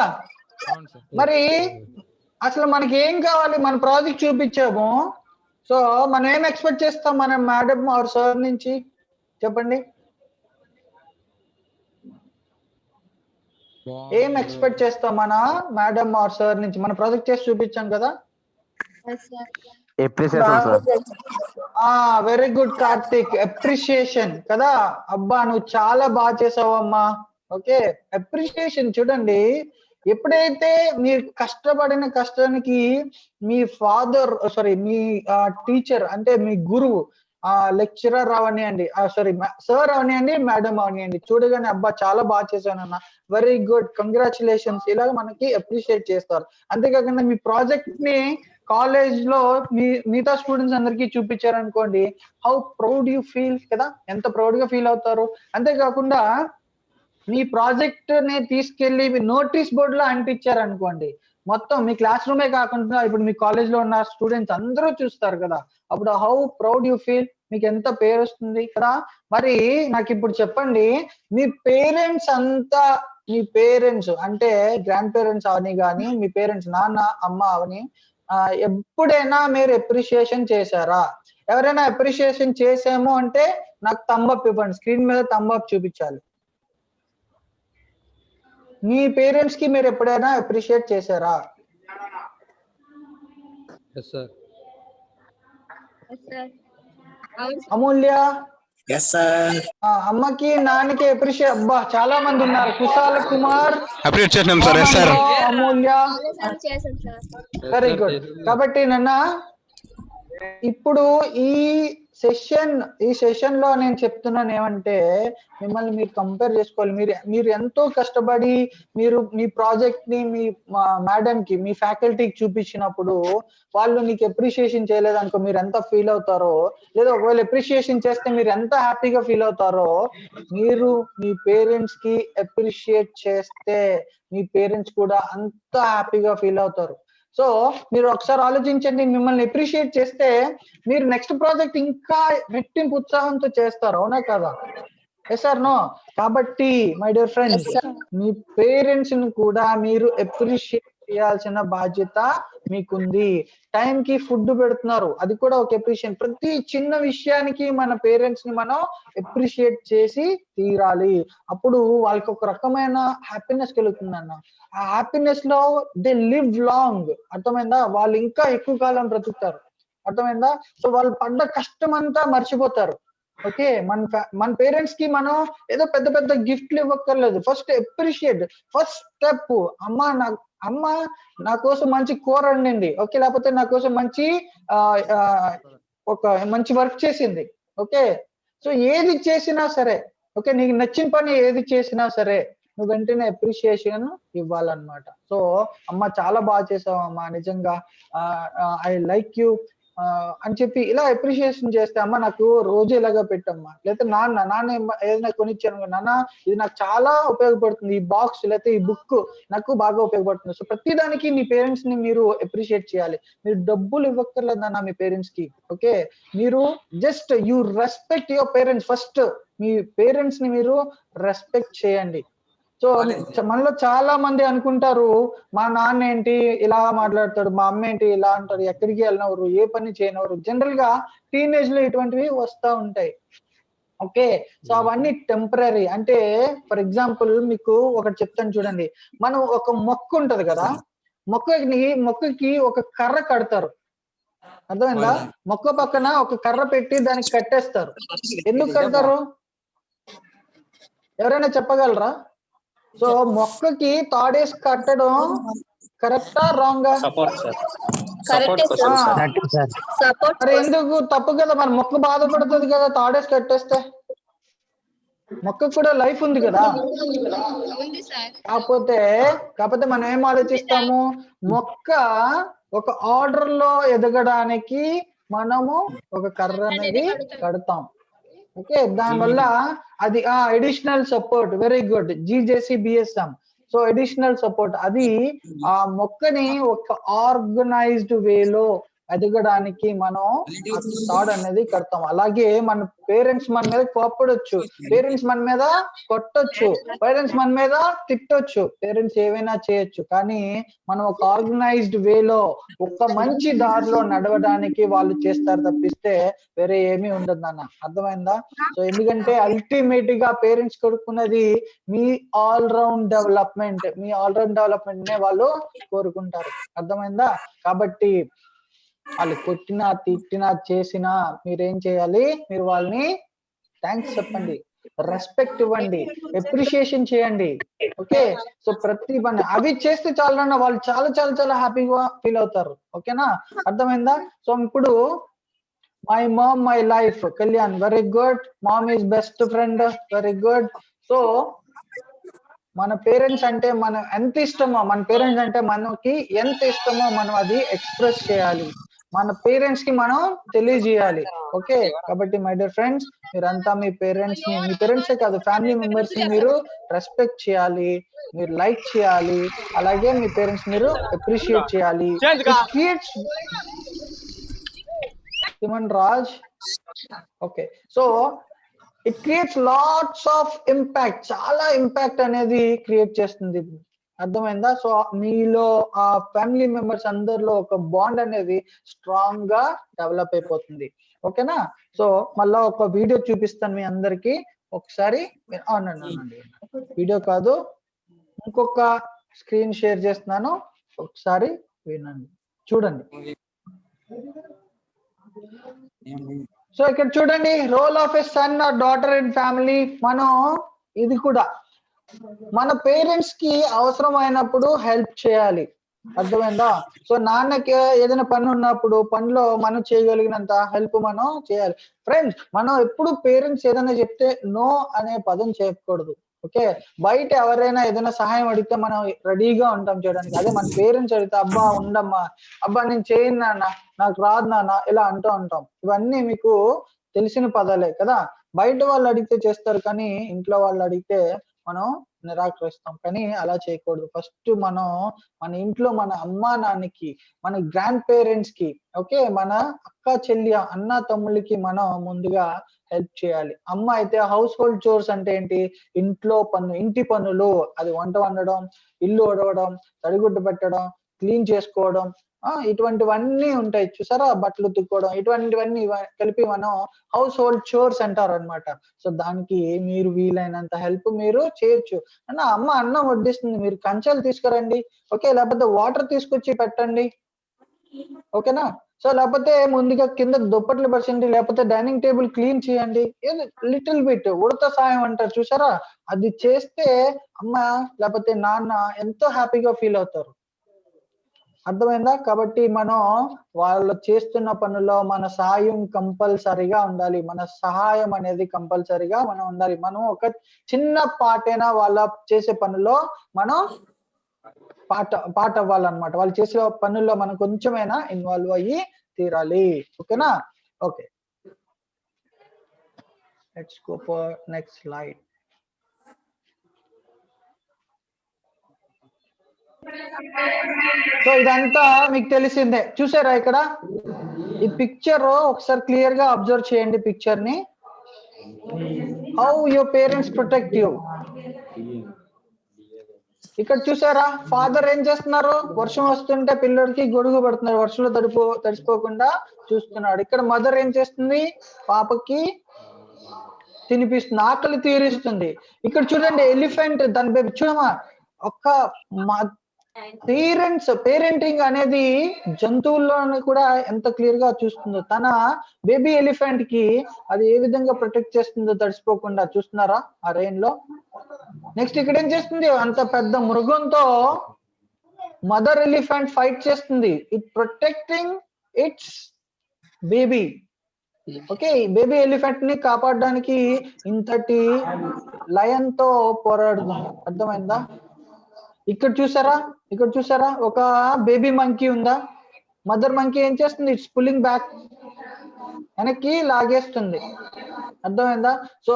మరి అసలు మనకి ఏం కావాలి? మన ప్రాజెక్ట్ చూపించాము, సో మనం ఏం ఎక్స్పెక్ట్ చేస్తాం మన మేడం ఆర్ సార్ నుంచి చెప్పండి? ఏం ఎక్స్పెక్ట్ చేస్తాం మన మేడం ఆర్ సార్ నుంచి? మన ప్రాజెక్ట్ చేసి చూపించాం కదా. వెరీ గుడ్ కార్తిక్, అప్రిషియేషన్ కదా. అబ్బా నువ్వు చాలా బాగా చేసావమ్మా. Okay, appreciation. చూడండి, ఎప్పుడైతే మీరు కష్టపడిన కష్టానికి మీ మీ టీచర్ అంటే మీ గురువు, లెక్చరర్ అవనియండి, సార్ అవనియండి, మేడం అవనియండి, చూడగానే అబ్బా చాలా బాగా చేశానన్న, వెరీ గుడ్, కంగ్రాచులేషన్స్, ఇలాగ మనకి అప్రిషియేట్ చేస్తారు. అంతేకాకుండా మీ ప్రాజెక్ట్ ని కాలేజ్ లో మిగతా స్టూడెంట్స్ అందరికీ చూపించారనుకోండి, హౌ ప్రౌడ్ యూ ఫీల్ కదా, ఎంత ప్రౌడ్ గా ఫీల్ అవుతారు. అంతేకాకుండా మీ ప్రాజెక్ట్ ని తీసుకెళ్లి మీ నోటీస్ బోర్డు లో అంటించారనుకోండి, మొత్తం మీ క్లాస్ రూమే కాకుండా ఇప్పుడు మీ కాలేజ్ లో ఉన్న స్టూడెంట్స్ అందరూ చూస్తారు కదా, అప్పుడు హౌ ప్రౌడ్ యూ ఫీల్, మీకు ఎంత పేరు వస్తుంది కదా. మరి నాకు ఇప్పుడు చెప్పండి, మీ పేరెంట్స్ అంతా మీ పేరెంట్స్ అంటే గ్రాండ్ పేరెంట్స్ అవని కానీ మీ పేరెంట్స్ నాన్న అమ్మ అవని ఎప్పుడైనా మీరు అప్రిషియేషన్ చేశారా? ఎవరైనా అప్రిషియేషన్ చేసాము అంటే నాకు థంబ్ ఇవ్వండి, స్క్రీన్ మీద థంబ్ చూపించాలి. మీ పేరెంట్స్ కి మీరు ఎప్పుడైనా అప్రిషియేట్ చేశారా? అమూల్య అమ్మకి నాన్నకి అప్రిషియేట్. అబ్బా చాలా మంది ఉన్నారు. కుశాల కుమార్ అప్రిషియేట్ చేస్తున్నాం సార్. Yes sir. Amulya very good. కాబట్టి నాన్న ఇప్పుడు ఈ సెషన్ లో నేను చెప్తున్నాను ఏమంటే మిమ్మల్ని మీరు కంపేర్ చేసుకోవాలి. మీరు ఎంతో కష్టపడి మీరు మీ ప్రాజెక్ట్ ని మీ మేడం కి మీ ఫ్యాకల్టీకి చూపించినప్పుడు వాళ్ళు మీకు అప్రిషియేషన్ చేయలేదనుకో మీరు ఎంత ఫీల్ అవుతారో, లేదా ఒకవేళ అప్రిషియేషన్ చేస్తే మీరు ఎంత హ్యాపీగా ఫీల్ అవుతారో, మీరు మీ పేరెంట్స్ కి అప్రిషియేట్ చేస్తే మీ పేరెంట్స్ కూడా అంత హ్యాపీగా ఫీల్ అవుతారు. సో మీరు ఒకసారి ఆలోచించండి, మిమ్మల్ని అప్రిషియేట్ చేస్తే మీరు నెక్స్ట్ ప్రాజెక్ట్ ఇంకా రెట్టింపు ఉత్సాహంతో చేస్తారు, అవునా కదా? Yes or no? కాబట్టి మై డియర్ ఫ్రెండ్స్, మీ పేరెంట్స్ ని కూడా మీరు అప్రిషియేట్ చేయాల్సిన బాధ్యత మీకుంది. టైం కి ఫుడ్ పెడుతున్నారు, అది కూడా ఒక అప్రిషియేషన్. ప్రతి చిన్న విషయానికి మన పేరెంట్స్ ని మనం అప్రిషియేట్ చేసి తీరాలి. అప్పుడు వాళ్ళకి ఒక రకమైన హ్యాపీనెస్ కలుగుతుంది అన్న. ఆ హ్యాపీనెస్ లో దే లివ్ లాంగ్. అర్థమైందా? వాళ్ళు ఇంకా ఎక్కువ కాలం బ్రతుకుతారు. అర్థమైందా? సో వాళ్ళు పడ్డ కష్టం అంతా మర్చిపోతారు. ఓకే, మన పేరెంట్స్ కి మనం ఏదో పెద్ద పెద్ద గిఫ్ట్లు ఇవ్వక్కర్లేదు. First appreciate. ఫస్ట్ స్టెప్, అమ్మ నా కోసం మంచి కూర వండింది, ఓకే, లేకపోతే నా కోసం మంచి ఒక మంచి వర్క్ చేసింది. ఓకే, సో ఏది చేసినా సరే, ఓకే, నీకు నచ్చిన పని ఏది చేసినా సరే నువ్వు వెంటనే అప్రిషియేషన్ ఇవ్వాలన్నమాట. సో అమ్మ చాలా బాగా చేసావు అమ్మ, నిజంగా ఐ లైక్ యూ అని చెప్పి ఇలా అప్రిషియేషన్ చేస్తే, అమ్మ నాకు రోజు ఇలాగా పెట్టమ్మా, లేకపోతే నాన్న ఏదైనా కొనిచ్చాను, నాన్న ఇది నాకు చాలా ఉపయోగపడుతుంది, ఈ బాక్స్ లేకపోతే ఈ బుక్ నాకు బాగా ఉపయోగపడుతుంది. సో ప్రతి దానికి మీ పేరెంట్స్ ని మీరు అప్రిషియేట్ చేయాలి. మీరు డబ్బులు ఇవ్వక్కర్లేదు నాన్న మీ పేరెంట్స్ కి. ఓకే, మీరు just you respect your parents. First me parents ని మీరు రెస్పెక్ట్ చేయండి. సో మనలో చాలా మంది అనుకుంటారు, మా నాన్న ఏంటి ఇలా మాట్లాడతాడు, మా అమ్మ ఏంటి ఇలా అంటారు, ఎక్కడికి వెళ్ళినవారు, ఏ పని చేయనవారు. జనరల్ గా టీనేజ్ లో ఇటువంటివి వస్తూ ఉంటాయి. ఓకే, సో అవన్నీ టెంపరీ. అంటే ఫర్ ఎగ్జాంపుల్ మీకు ఒకటి చెప్తాను చూడండి. మనం ఒక మొక్క ఉంటది కదా, మొక్కకి ఒక కర్ర కడతారు. అర్థమైందా? మొక్క పక్కన ఒక కర్ర పెట్టి దానికి కట్టేస్తారు. ఎందుకు కడతారు? ఎవరైనా చెప్పగలరా? సో మొక్కకి తాడేసి కట్టడం కరెక్టా రాంగా? మరి ఎందుకు తప్పు కదా? మరి మొక్క బాధపడుతుంది కదా తాడేసి కట్టేస్తే. మొక్కకు కూడా లైఫ్ ఉంది కదా. కాకపోతే మనం ఏం ఆలోచిస్తాము, మొక్క ఒక ఆర్డర్ లో ఎదగడానికి మనము ఒక కర్ర అనేది కడతాం. ఓకే, దానివల్ల అది additional support. Very good, GJCBSM. So additional support అది ఆ మొక్కని ఒక ఆర్గనైజ్డ్ వేలో ఎదగడానికి మనం తాడు అనేది కడతాం. అలాగే మన పేరెంట్స్ మన మీద కోపడొచ్చు, పేరెంట్స్ మన మీద కొట్టొచ్చు, పేరెంట్స్ మన మీద తిట్టొచ్చు, పేరెంట్స్ ఏవైనా చేయొచ్చు, కానీ మనం ఒక ఆర్గనైజ్డ్ వేలో ఒక మంచి దారిలో నడవడానికి వాళ్ళు చేస్తారు తప్పిస్తే వేరే ఏమీ ఉండదు నాన్న. అర్థమైందా? సో ఎందుకంటే అల్టిమేట్ గా parents కొడుకున్నది me all round development. Me all round development నే వాళ్ళు కోరుకుంటారు. అర్థమైందా? కాబట్టి వాళ్ళు కొట్టినా తిట్టినా చేసినా మీరేం చేయాలి, మీరు వాళ్ళని థ్యాంక్స్ చెప్పండి, రెస్పెక్ట్ ఇవ్వండి, అప్రిషియేషన్ చేయండి. ఓకే, సో ప్రతి పని అవి చేస్తే చాలన్నా వాళ్ళు చాలా చాలా చాలా హ్యాపీగా ఫీల్ అవుతారు. ఓకేనా? అర్థమైందా? సో ఇప్పుడు my mom my life, Kalyan, very good. Ma'am is best friend, very good. So మన పేరెంట్స్ అంటే మనం ఎంత ఇష్టమో, మన పేరెంట్స్ అంటే మనకి ఎంత ఇష్టమో మనం అది ఎక్స్ప్రెస్ చేయాలి, మన పేరెంట్స్ కి మనం తెలియజేయాలి. ఓకే, కాబట్టి మై డియర్ ఫ్రెండ్స్, మీరంతా మీ పేరెంట్స్ ని, మీ పేరెంట్సే కాదు ఫ్యామిలీ మెంబర్స్ ని మీరు రెస్పెక్ట్ చేయాలి, మీరు లైక్ చేయాలి, అలాగే మీ పేరెంట్స్ మీరు అప్రిషియేట్ చేయాలి. Raj. Okay, so it creates lots of impact, చాలా ఇంపాక్ట్ అనేది క్రియేట్ చేస్తుంది. అర్థమైందా? సో మీలో ఆ ఫ్యామిలీ మెంబర్స్ అందరిలో ఒక బాండ్ అనేది స్ట్రాంగ్ గా డెవలప్ అయిపోతుంది. ఓకేనా? సో మళ్ళా ఒక వీడియో చూపిస్తాను మీ అందరికి. ఒకసారి అవునండి, వీడియో కాదు, ఇంకొక స్క్రీన్ షేర్ చేస్తున్నాను, ఒకసారి వినండి, చూడండి. సో ఇక్కడ చూడండి, role of a son or daughter in family. మనం ఇది కూడా మన పేరెంట్స్ కి అవసరమైనప్పుడు హెల్ప్ చేయాలి. అర్థమైందా? సో నాన్నకి ఏదైనా పని ఉన్నప్పుడు పనిలో మనం చేయగలిగినంత హెల్ప్ మనం చేయాలి. ఫ్రెండ్స్, మనం ఎప్పుడు పేరెంట్స్ ఏదైనా చెప్తే నో అనే పదం చెప్పకూడదు. ఓకే, బయట ఎవరైనా ఏదైనా సహాయం అడిగితే మనం రెడీగా ఉంటాం చేయడానికి. అదే మన పేరెంట్స్ అడిగితే అబ్బా ఉండమ్మా, అబ్బా నేను చేయను నాన్న, నాకు రాదు నాన్న, ఇలా అంటూ ఉంటాం. ఇవన్నీ మీకు తెలిసిన పదాలే కదా. బయట వాళ్ళు అడిగితే చేస్తారు, కానీ ఇంట్లో వాళ్ళు అడిగితే మనం నిరాకరిస్తాం. కానీ అలా చేయకూడదు. ఫస్ట్ మనం మన ఇంట్లో మన అమ్మా నాన్నకి, మన గ్రాండ్ పేరెంట్స్ కి, ఓకే, మన అక్క చెల్లి అన్న తమ్ముళ్ళకి మనం ముందుగా హెల్ప్ చేయాలి. అమ్మ అయితే హౌస్ హోల్డ్ చోర్స్ అంటే ఏంటి? ఇంట్లో ఇంటి పనులు, అది వంట వండడం, ఇల్లు ఉడవడం, తడిగుడ్డు పెట్టడం, క్లీన్ చేసుకోవడం, ఇటువంటివన్నీ ఉంటాయి చూసారా, బట్టలు ఉతుక్కోవడం, ఇటువంటివన్నీ కలిపి మనం హౌస్ హోల్డ్ చోర్స్ అంటారు అనమాట. సో దానికి మీరు వీలైనంత హెల్ప్ మీరు చేయొచ్చు. అమ్మ అన్నం వడ్డిస్తుంది, మీరు కంచాలు తీసుకురండి, ఓకే, లేకపోతే వాటర్ తీసుకొచ్చి పెట్టండి, ఓకేనా? సో లేకపోతే ముందుగా కింద దుప్పట్లు పరచండి, లేకపోతే డైనింగ్ టేబుల్ క్లీన్ చేయండి. లిటిల్ బిట్ ఉడత సాయం అంటారు చూసారా, అది చేస్తే అమ్మ లేకపోతే నాన్న ఎంతో హ్యాపీగా ఫీల్ అవుతారు. అర్థమైందా? కాబట్టి మనం వాళ్ళు చేస్తున్న పనుల్లో మన సాయం కంపల్సరిగా ఉండాలి, మన సహాయం అనేది కంపల్సరిగా మనం ఉండాలి. మనం ఒక చిన్న పాటైనా వాళ్ళ చేసే పనుల్లో మనం పాట అవ్వాలన్నమాట. వాళ్ళు చేసే పనుల్లో మనం కొంచెమైనా ఇన్వాల్వ్ అయ్యి తీరాలి. ఓకేనా? Okay, let's go for next slide. So ఇదంతా మీకు తెలిసిందే. చూసారా ఇక్కడ ఈ పిక్చర్ ఒకసారి క్లియర్ గా అబ్జర్వ్ చేయండి పిక్చర్ ని. How your parents protect you. ఇక్కడ చూసారా, ఫాదర్ ఏం చేస్తున్నారు? వర్షం వస్తుంటే పిల్లడికి గొడుగు పడుతున్నారు, వర్షంలో తడిసిపోకుండా చూస్తున్నాడు. ఇక్కడ మదర్ ఏం చేస్తుంది? పాపకి తినిపిస్తుంది, ఆకలి తీరుస్తుంది. ఇక్కడ చూడండి ఎలిఫెంట్ దాని బేబీ. చూడమా, ఒక్క పేరెంటింగ్ అనేది జంతువుల్లోని కూడా ఎంత క్లియర్ గా చూస్తుందో. తన బేబీ ఎలిఫెంట్ కి అది ఏ విధంగా ప్రొటెక్ట్ చేస్తుందో తడిసిపోకుండా. చూస్తున్నారా ఆ రెయిన్ లో? నెక్స్ట్ ఇక్కడ ఏం చేస్తుంది? అంత పెద్ద మృగంతో మదర్ ఎలిఫెంట్ ఫైట్ చేస్తుంది, it protecting it's baby. Okay, baby elephant ని కాపాడడానికి ఇంతటి లయన్ తో పోరాడుతుంది. అర్థమైందా? ఇక్కడ చూసారా ఒక బేబీ మంకీ ఉందా? మదర్ మంకీ ఏం చేస్తుంది? ఇట్స్ పుల్లింగ్ బ్యాక్, వెనక్కి లాగేస్తుంది. అర్థమైందా? సో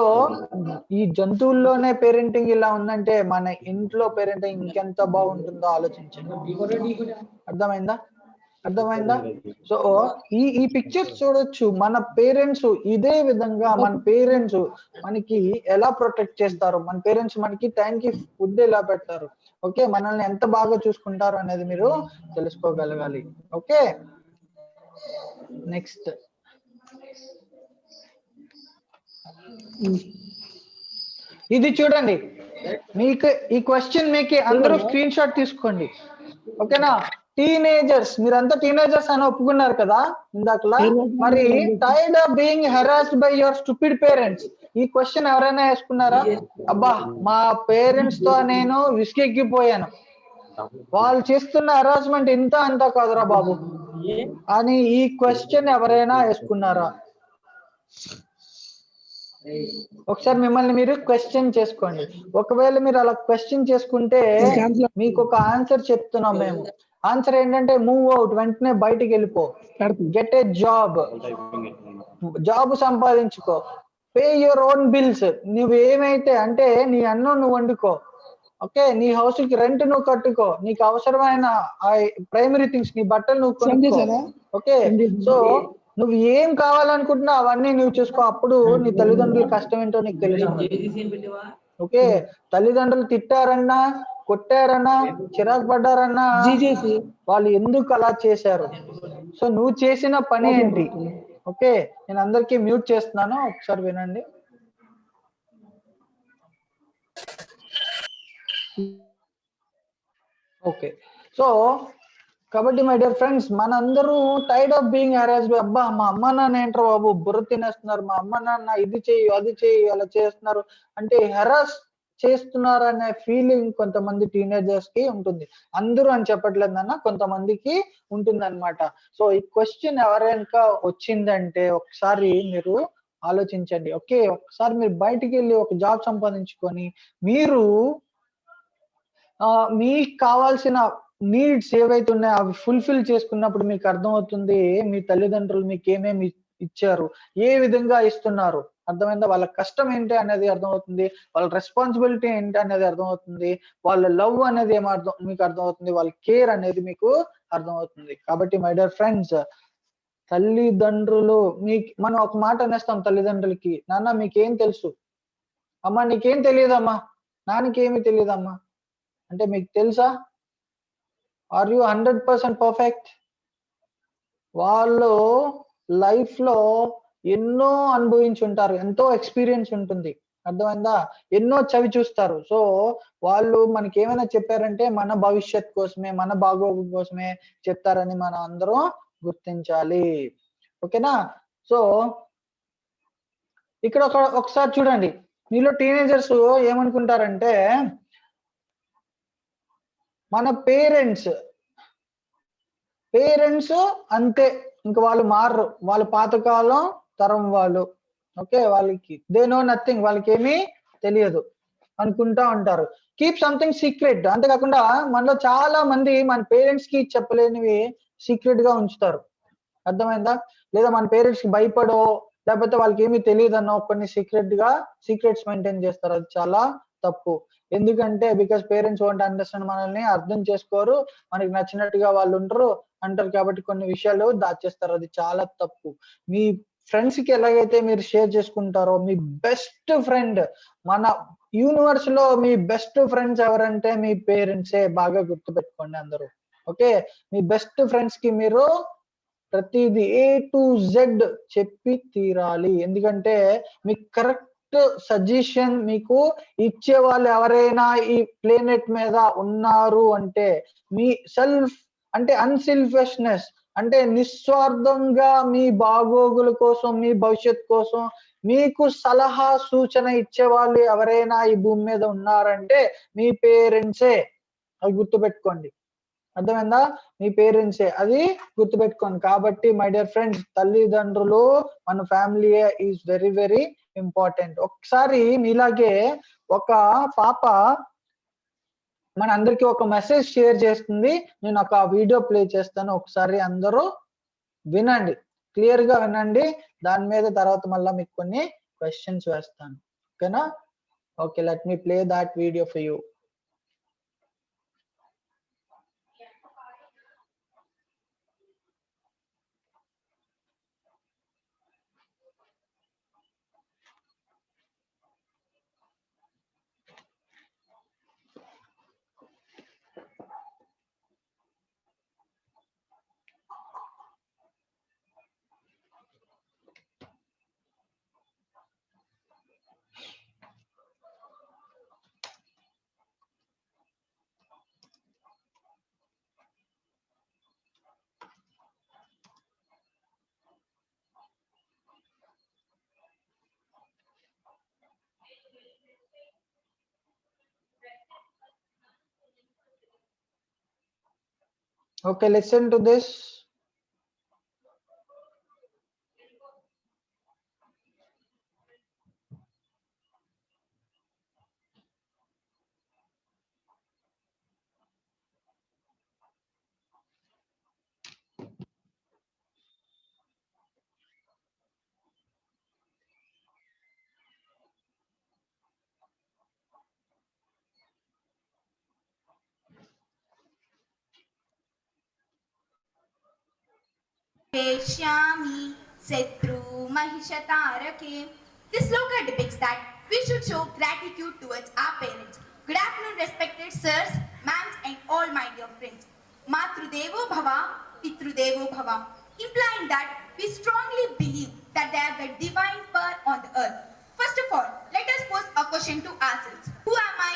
ఈ జంతువుల్లోనే పేరెంటింగ్ ఇలా ఉందంటే మన ఇంట్లో పేరెంటింగ్ ఇంకెంత బాగుంటుందో ఆలోచించండి. అర్థమైందా? సో ఈ పిక్చర్స్ చూడొచ్చు. మన పేరెంట్స్ ఇదే విధంగా మన పేరెంట్స్ మనకి ఎలా ప్రొటెక్ట్ చేస్తారు, మన పేరెంట్స్ మనకి టైంకి ఫుడ్ ఎలా పెడతారు, ఓకే, మనల్ని ఎంత బాగా చూసుకుంటారు అనేది మీరు తెలుసుకోగలగాలి. ఓకే, నెక్స్ట్ ఇది చూడండి. మీకు ఈ క్వశ్చన్ మీకు అందరూ స్క్రీన్ షాట్ తీసుకోండి, ఓకేనా? టీనేజర్స్, మీరంతా టీనేజర్స్ అని ఒప్పుకున్నారు కదా ఇందాకలా. మరి tired of being harassed by your stupid parents, ఈ క్వశ్చన్ ఎవరైనా వేసుకున్నారా? అబ్బా మా పేరెంట్స్ తో నేను విసిగెక్కిపోయాను, వాళ్ళు చేస్తున్న హెరాస్మెంట్ ఇంత అంతా కాదురా బాబు అని ఈ క్వశ్చన్ ఎవరైనా వేసుకున్నారా? ఒకసారి మిమ్మల్ని మీరు క్వశ్చన్ చేసుకోండి. ఒకవేళ మీరు అలా క్వశ్చన్ చేసుకుంటే మీకు ఒక ఆన్సర్ చెప్తున్నాం మేము. ఆన్సర్ ఏంటంటే మూవ్ అవుట్, వెంటనే బయటికి వెళ్ళిపో, గెట్ ఏ జాబ్ సంపాదించుకో, పే యువర్ ఓన్ బిల్స్. నువ్వు ఏమైతే అంటే నీ అన్నం నువ్వు వండుకో, ఓకే, నీ హౌస్ కి రెంట్ నువ్వు కట్టుకో, నీకు అవసరమైన ప్రైమరీ థింగ్స్, నీ బట్టలు నువ్వు కొనుక్కో, ఓకే. సో నువ్వు ఏం కావాలనుకుంటున్నావు అవన్నీ నువ్వు చూసుకో, అప్పుడు నీ తల్లిదండ్రుల కష్టం ఏంటో నీకు తెలుస్తుంది. ఓకే, తల్లిదండ్రులు తిట్టారన్నా, కొట్టారన్నా, చిరాకు పడ్డారన్నా వాళ్ళు ఎందుకు అలా చేశారు, సో నువ్వు చేసిన పని ఏంటి. ఓకే, నేను అందరికీ మ్యూట్ చేస్తున్నాను, ఒకసారి వినండి. ఓకే, సో కాబట్టి మై డియర్ ఫ్రెండ్స్, మనందరూ టైర్డ్ ఆఫ్ బీయింగ్ హెరాస్డ్. అబ్బా మా అమ్మ నాన్న ఏంట్రా బాబు బుర్ర తినేస్తున్నారు, మా అమ్మ నాన్న ఇది చెయ్యి అది చెయ్యి అలా చేస్తున్నారు అంటే హెరాస్ చేస్తున్నారు అనే ఫీలింగ్ కొంతమంది టీనేజర్స్ కి ఉంటుంది. అందరూ అని చెప్పట్లేదు అన్న, కొంతమందికి ఉంటుంది అనమాట. సో ఈ క్వశ్చన్ ఎవరైనా వచ్చిందంటే ఒకసారి మీరు ఆలోచించండి. ఓకే, ఒకసారి మీరు బయటికి వెళ్ళి ఒక జాబ్ సంపాదించుకొని మీరు మీకు కావాల్సిన నీడ్స్ ఏవైతే ఉన్నాయో అవి ఫుల్ఫిల్ చేసుకున్నప్పుడు మీకు అర్థమవుతుంది మీ తల్లిదండ్రులు మీకు ఏమేమి ఇచ్చారు, ఏ విధంగా ఇస్తున్నారు, అర్థమైందా, వాళ్ళ కష్టం ఏంటి అనేది అర్థమవుతుంది, వాళ్ళ రెస్పాన్సిబిలిటీ ఏంటి అనేది అర్థమవుతుంది, వాళ్ళ లవ్ అనేది మీకు అర్థమవుతుంది, వాళ్ళ కేర్ అనేది మీకు అర్థమవుతుంది. కాబట్టి మై డియర్ ఫ్రెండ్స్, తల్లిదండ్రులు మనం ఒక మాట అనేస్తాం తల్లిదండ్రులకి, నాన్న మీకేం తెలుసు, అమ్మ నీకేం తెలియదమ్మా, నాన్నకి ఏమీ తెలియదమ్మా అంటే మీకు తెలుసా? Are you 100% perfect? వాళ్ళు లైఫ్ లో ఎన్నో అనుభవించి ఉంటారు, ఎంతో ఎక్స్పీరియన్స్ ఉంటుంది, అర్థమైందా, ఎన్నో చవి చూస్తారు. సో వాళ్ళు మనకి ఏమైనా చెప్పారంటే మన భవిష్యత్ కోసమే, మన బాగోగు కోసమే చెప్తారని మనం అందరం గుర్తించాలి. ఓకేనా? సో ఇక్కడ ఒకసారి చూడండి, మీలో టీనేజర్స్ ఏమనుకుంటారంటే మన పేరెంట్స్ అంతే, ఇంకా వాళ్ళు మారరు, వాళ్ళ పాతకాలం తరం వాళ్ళు. ఓకే, వాళ్ళకి దే నో నథింగ్, వాళ్ళకి ఏమీ తెలియదు అనుకుంటా ఉంటారు. Keep something secret. అంతేకాకుండా మనలో చాలా మంది మన పేరెంట్స్ కి చెప్పలేనివి సీక్రెట్ గా ఉంచుతారు, అర్థమైందా, లేదా మన పేరెంట్స్ కి భయపడో లేకపోతే వాళ్ళకి ఏమీ తెలియదన్నో కొన్ని సీక్రెట్స్ మెయింటైన్ చేస్తారు. అది చాలా తప్పు. ఎందుకంటే బికాస్ పేరెంట్స్ వాంట్ అండర్స్టాండ్, మనల్ని అర్థం చేసుకోరు, మనకి నచ్చినట్టుగా వాళ్ళు ఉండరు అంటారు, కాబట్టి కొన్ని విషయాలు దాచేస్తారు. అది చాలా తప్పు. మీ ఫ్రెండ్స్ కి ఎలాగైతే మీరు షేర్ చేసుకుంటారో, మీ బెస్ట్ ఫ్రెండ్, మన యూనివర్స్ లో మీ బెస్ట్ ఫ్రెండ్స్ ఎవరంటే మీ పేరెంట్సే, బాగా గుర్తుపెట్టుకోండి అందరూ. ఓకే, మీ బెస్ట్ ఫ్రెండ్స్ కి మీరు ప్రతిదీ A to Z చెప్పి తీరాలి. ఎందుకంటే మీకు కరెక్ట్ సజెషన్ మీకు ఇచ్చే వాళ్ళు ఎవరైనా ఈ ప్లేనెట్ మీద ఉన్నారు అంటే మీ అంటే అన్సెల్ఫిష్నెస్, అంటే నిస్వార్థంగా మీ బాగోగుల కోసం, మీ భవిష్యత్ కోసం మీకు సలహా సూచన ఇచ్చే వాళ్ళు ఎవరైనా ఈ భూమి మీద ఉన్నారంటే మీ పేరెంట్సే. అది గుర్తుపెట్టుకోండి, అర్థమైందా, మీ పేరెంట్సే, అది గుర్తుపెట్టుకోండి. కాబట్టి మై డియర్ ఫ్రెండ్స్, తల్లిదండ్రులు మన family is very very important. ఒకసారి మీలాగే ఒక పాప మన అందరికి ఒక మెసేజ్ షేర్ చేస్తుంది, నేను ఒక వీడియో ప్లే చేస్తాను, ఒకసారి అందరూ వినండి, క్లియర్ గా వినండి, దాని మీద తర్వాత మళ్ళీ మీకు కొన్ని క్వశ్చన్స్ వేస్తాను. ఓకేనా? Okay, let me play that video for you. Okay, listen to this. Peshami Setru Mahishatarake. This sloka depicts that we should show gratitude towards our parents. Good afternoon, respected sirs, ma'ams, and all my dear friends. Matrudevo Bhava, Pitrudevo Bhava, implying that we strongly believe that they are the divine power on the earth. First of all, let us pose a question to ourselves. Who am I?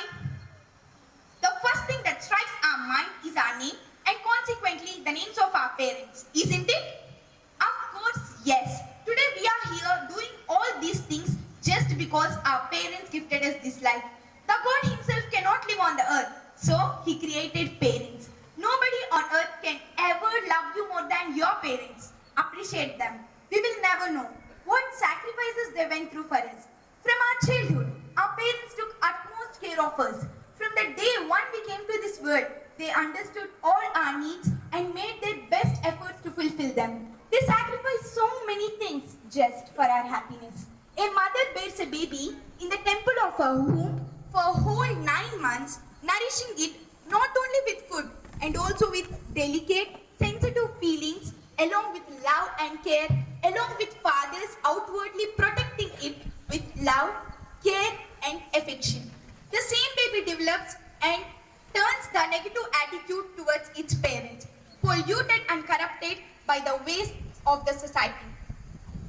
The first thing that strikes our mind is our name and consequently the names of our parents, isn't it? Of course, yes. Today we are here doing all these things just because our parents gifted us this life. The God himself cannot live on the earth, so he created parents. Nobody on earth can ever love you more than your parents. Appreciate them. We will never know what sacrifices they went through for us. From our childhood, our parents took utmost care of us. From the day one we came to this world, they understood all our needs and made their best efforts to fulfill them. They sacrificed so many things just for our happiness. A mother bears a baby in the temple of her womb for a whole 9 months, nourishing it not only with food and also with delicate, sensitive feelings, along with love and care, along with fathers outwardly protecting it with love, care, and affection. The same baby develops and turns the negative attitude towards its parents, polluted and corrupted by the ways of the society.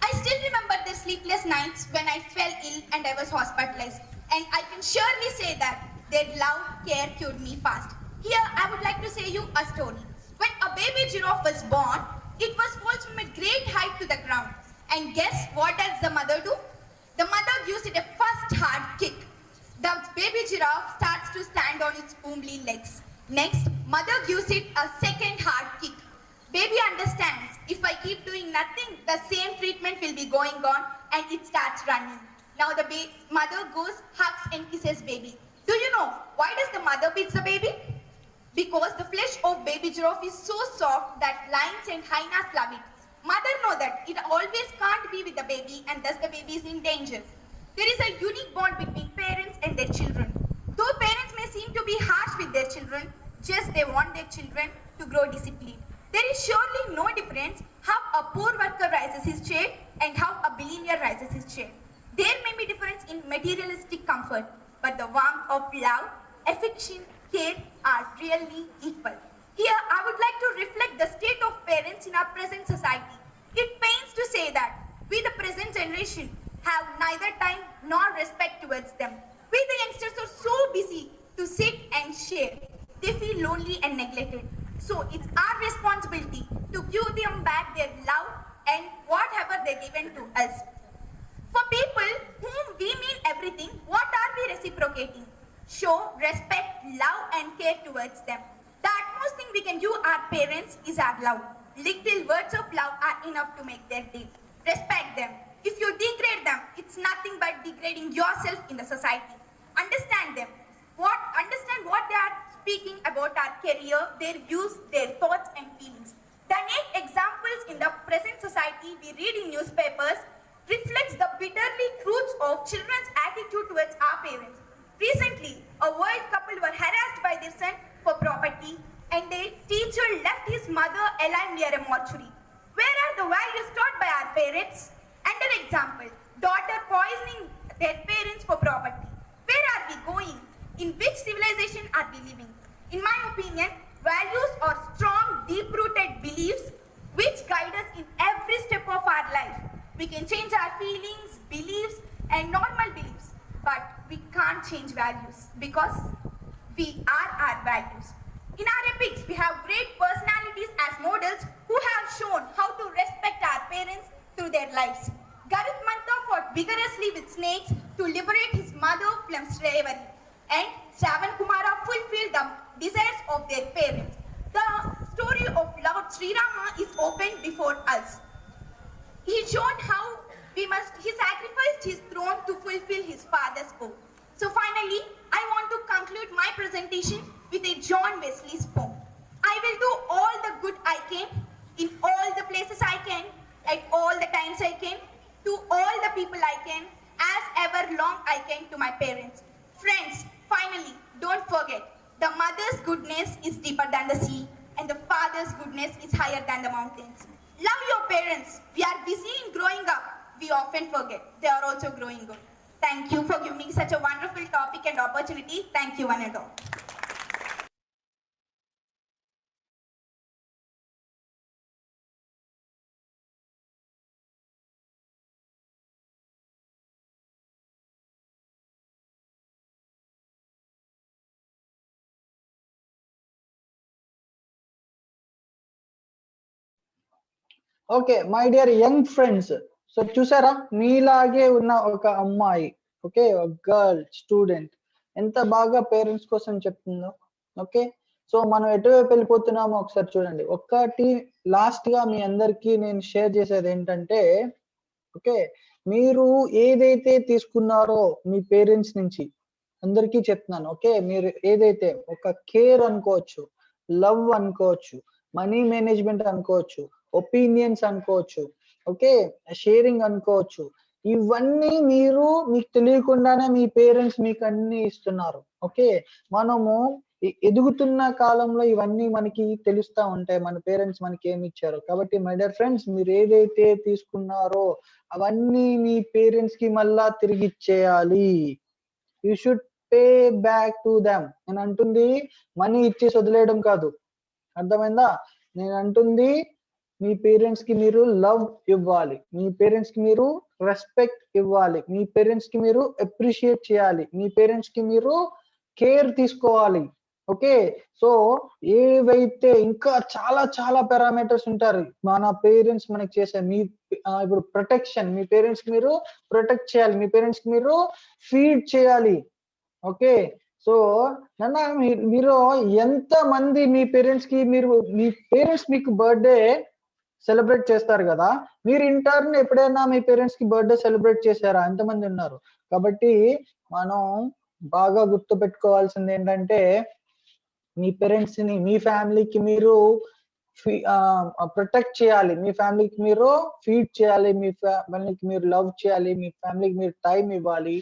I still remember the sleepless nights when I fell ill and I was hospitalized, and I can surely say that their love, care cured me fast. Here, I would like to say you a story. When a baby giraffe was born, it was falls from a great height to the ground. And guess what does the mother do? The mother gives it a first hard kick. The baby giraffe starts to stand on its wombly legs. Next, mother gives it a second hard kick. Baby understands, if I keep doing nothing, the same treatment will be going on and it starts running. Now the mother goes, hugs and kisses baby. Do you know why does the mother beats the baby? Because the flesh of baby giraffe is so soft that lions and hyenas love it. Mother knows that it always can't be with the baby and thus the baby is in danger. There is a unique bond between parents and their children. Though parents may seem to be harsh with their children, just they want their children to grow disciplined. There is surely no difference how a poor worker rises his chair and how a billionaire rises his chair. There may be difference in materialistic comfort, but the warmth of love, affection, care are really equal. Here, I would like to reflect the state of parents in our present society. It pains to say that we, the present generation, have neither time nor respect towards them. We, the youngsters, are so busy to sit and share. They feel lonely and neglected. So it's our responsibility to give them back their love and whatever they've given to us. For people whom we mean everything, what are we reciprocating? Show respect, love and care towards them. The utmost thing we can give our parents is our love. Little words of love are enough to make their day. Respect them. If you degrade them, it's nothing but degrading yourself in the society. Understand them. Understand what they are speaking about our career, their views, their thoughts and feelings. The innate examples in the present society we read in newspapers reflects the bitterly truths of children's attitude towards our parents. Recently, a world couple were harassed by their son for property and their teacher left his mother alive near a mortuary. Where are the values taught by our parents? Another example, daughter poisoning their parents for property. Where are we going? In which civilization are we living? In my opinion, values are strong, deep-rooted beliefs which guide us in every step of our life. We can change our feelings, beliefs, and normal beliefs, but we can't change values because we are our values. In our epics, we have great personalities as models who have shown how to respect our parents through their lives. Garut Mantha fought vigorously with snakes to liberate his mother from slavery, and Shravan Kumara fulfilled the desires of their parents. The story of Lord Sri Rama is opened before us. He showed how he sacrificed his throne to fulfill his father's oath. So finally, I want to conclude my presentation with a John Wesley's poem. I will do all the good I can, in all the places I can, at all the times I can, to all the people I can, as ever long I can to my parents. Friends, finally, don't forget, the mother's goodness is deeper than the sea, and the father's goodness is higher than the mountains. Love your parents. We are busy in growing up. We often forget they are also growing good. Thank you for giving me such a wonderful topic and opportunity. Thank you, one and all. Okay my dear young friends, so చూసారా మీలాగే ఉన్న ఒక అమ్మాయి, okay girl student ఎంత బాగా parents కోసం చెప్తుందో. Okay so మనం ఎటువైపు వెళ్ళిపోతున్నామో ఒకసారి చూడండి. ఒక్కటి లాస్ట్ గా మీ అందరికి నేను షేర్ చేసేది ఏంటంటే, ఓకే మీరు ఏదైతే తీసుకున్నారో మీ పేరెంట్స్ నుంచి అందరికీ చెప్తున్నాను. ఓకే మీరు ఏదైతే ఒక కేర్ అనుకోవచ్చు, లవ్ అనుకోవచ్చు, మనీ మేనేజ్మెంట్ అనుకోవచ్చు, ఒపీనియన్స్ అనుకోవచ్చు, ఓకే షేరింగ్ అనుకోవచ్చు, ఇవన్నీ మీరు మీకు తెలియకుండానే మీ పేరెంట్స్ మీకు అన్ని ఇస్తున్నారు. ఓకే మనము ఎదుగుతున్న కాలంలో ఇవన్నీ మనకి తెలుస్తా ఉంటాయి, మన పేరెంట్స్ మనకి ఏమి ఇచ్చారు. కాబట్టి మై డియర్ ఫ్రెండ్స్, మీరు ఏదైతే తీసుకున్నారో అవన్నీ మీ పేరెంట్స్ కి మళ్ళా తిరిగి ఇచ్చేయాలి. You should pay back to them. నేను అంటుంది మనీ ఇచ్చేసి వదిలేయడం కాదు, అర్థమైందా? నేను అంటుంది మీ పేరెంట్స్ కి మీరు లవ్ ఇవ్వాలి, మీ పేరెంట్స్ కి మీరు రెస్పెక్ట్ ఇవ్వాలి, మీ పేరెంట్స్ కి మీరు అప్రిషియేట్ చేయాలి, మీ పేరెంట్స్ కి మీరు కేర్ తీసుకోవాలి. ఓకే సో ఏవైతే ఇంకా చాలా చాలా పారామీటర్స్ ఉంటారు మన పేరెంట్స్ మనకి చేసే. మీ ఇప్పుడు ప్రొటెక్షన్, మీ పేరెంట్స్ కి మీరు ప్రొటెక్ట్ చేయాలి, మీ పేరెంట్స్ కి మీరు ఫీడ్ చేయాలి. ఓకే సో నాన్న మీరు ఎంత మంది మీ పేరెంట్స్ కి మీ పేరెంట్స్ మీకు బర్త్డే సెలబ్రేట్ చేస్తారు కదా, మీరు ఇంటర్న్ ఎప్పుడైనా మీ పేరెంట్స్ కి బర్త్డే సెలబ్రేట్ చేశారా? ఎంతమంది ఉన్నారు? కాబట్టి మనం బాగా గుర్తు పెట్టుకోవాల్సింది ఏంటంటే, మీ పేరెంట్స్ ని మీ ఫ్యామిలీకి మీరు ప్రొటెక్ట్ చేయాలి, మీ ఫ్యామిలీకి మీరు ఫీడ్ చేయాలి, మీ ఫ్యామిలీకి మీరు లవ్ చేయాలి, మీ ఫ్యామిలీకి మీరు టైం ఇవ్వాలి.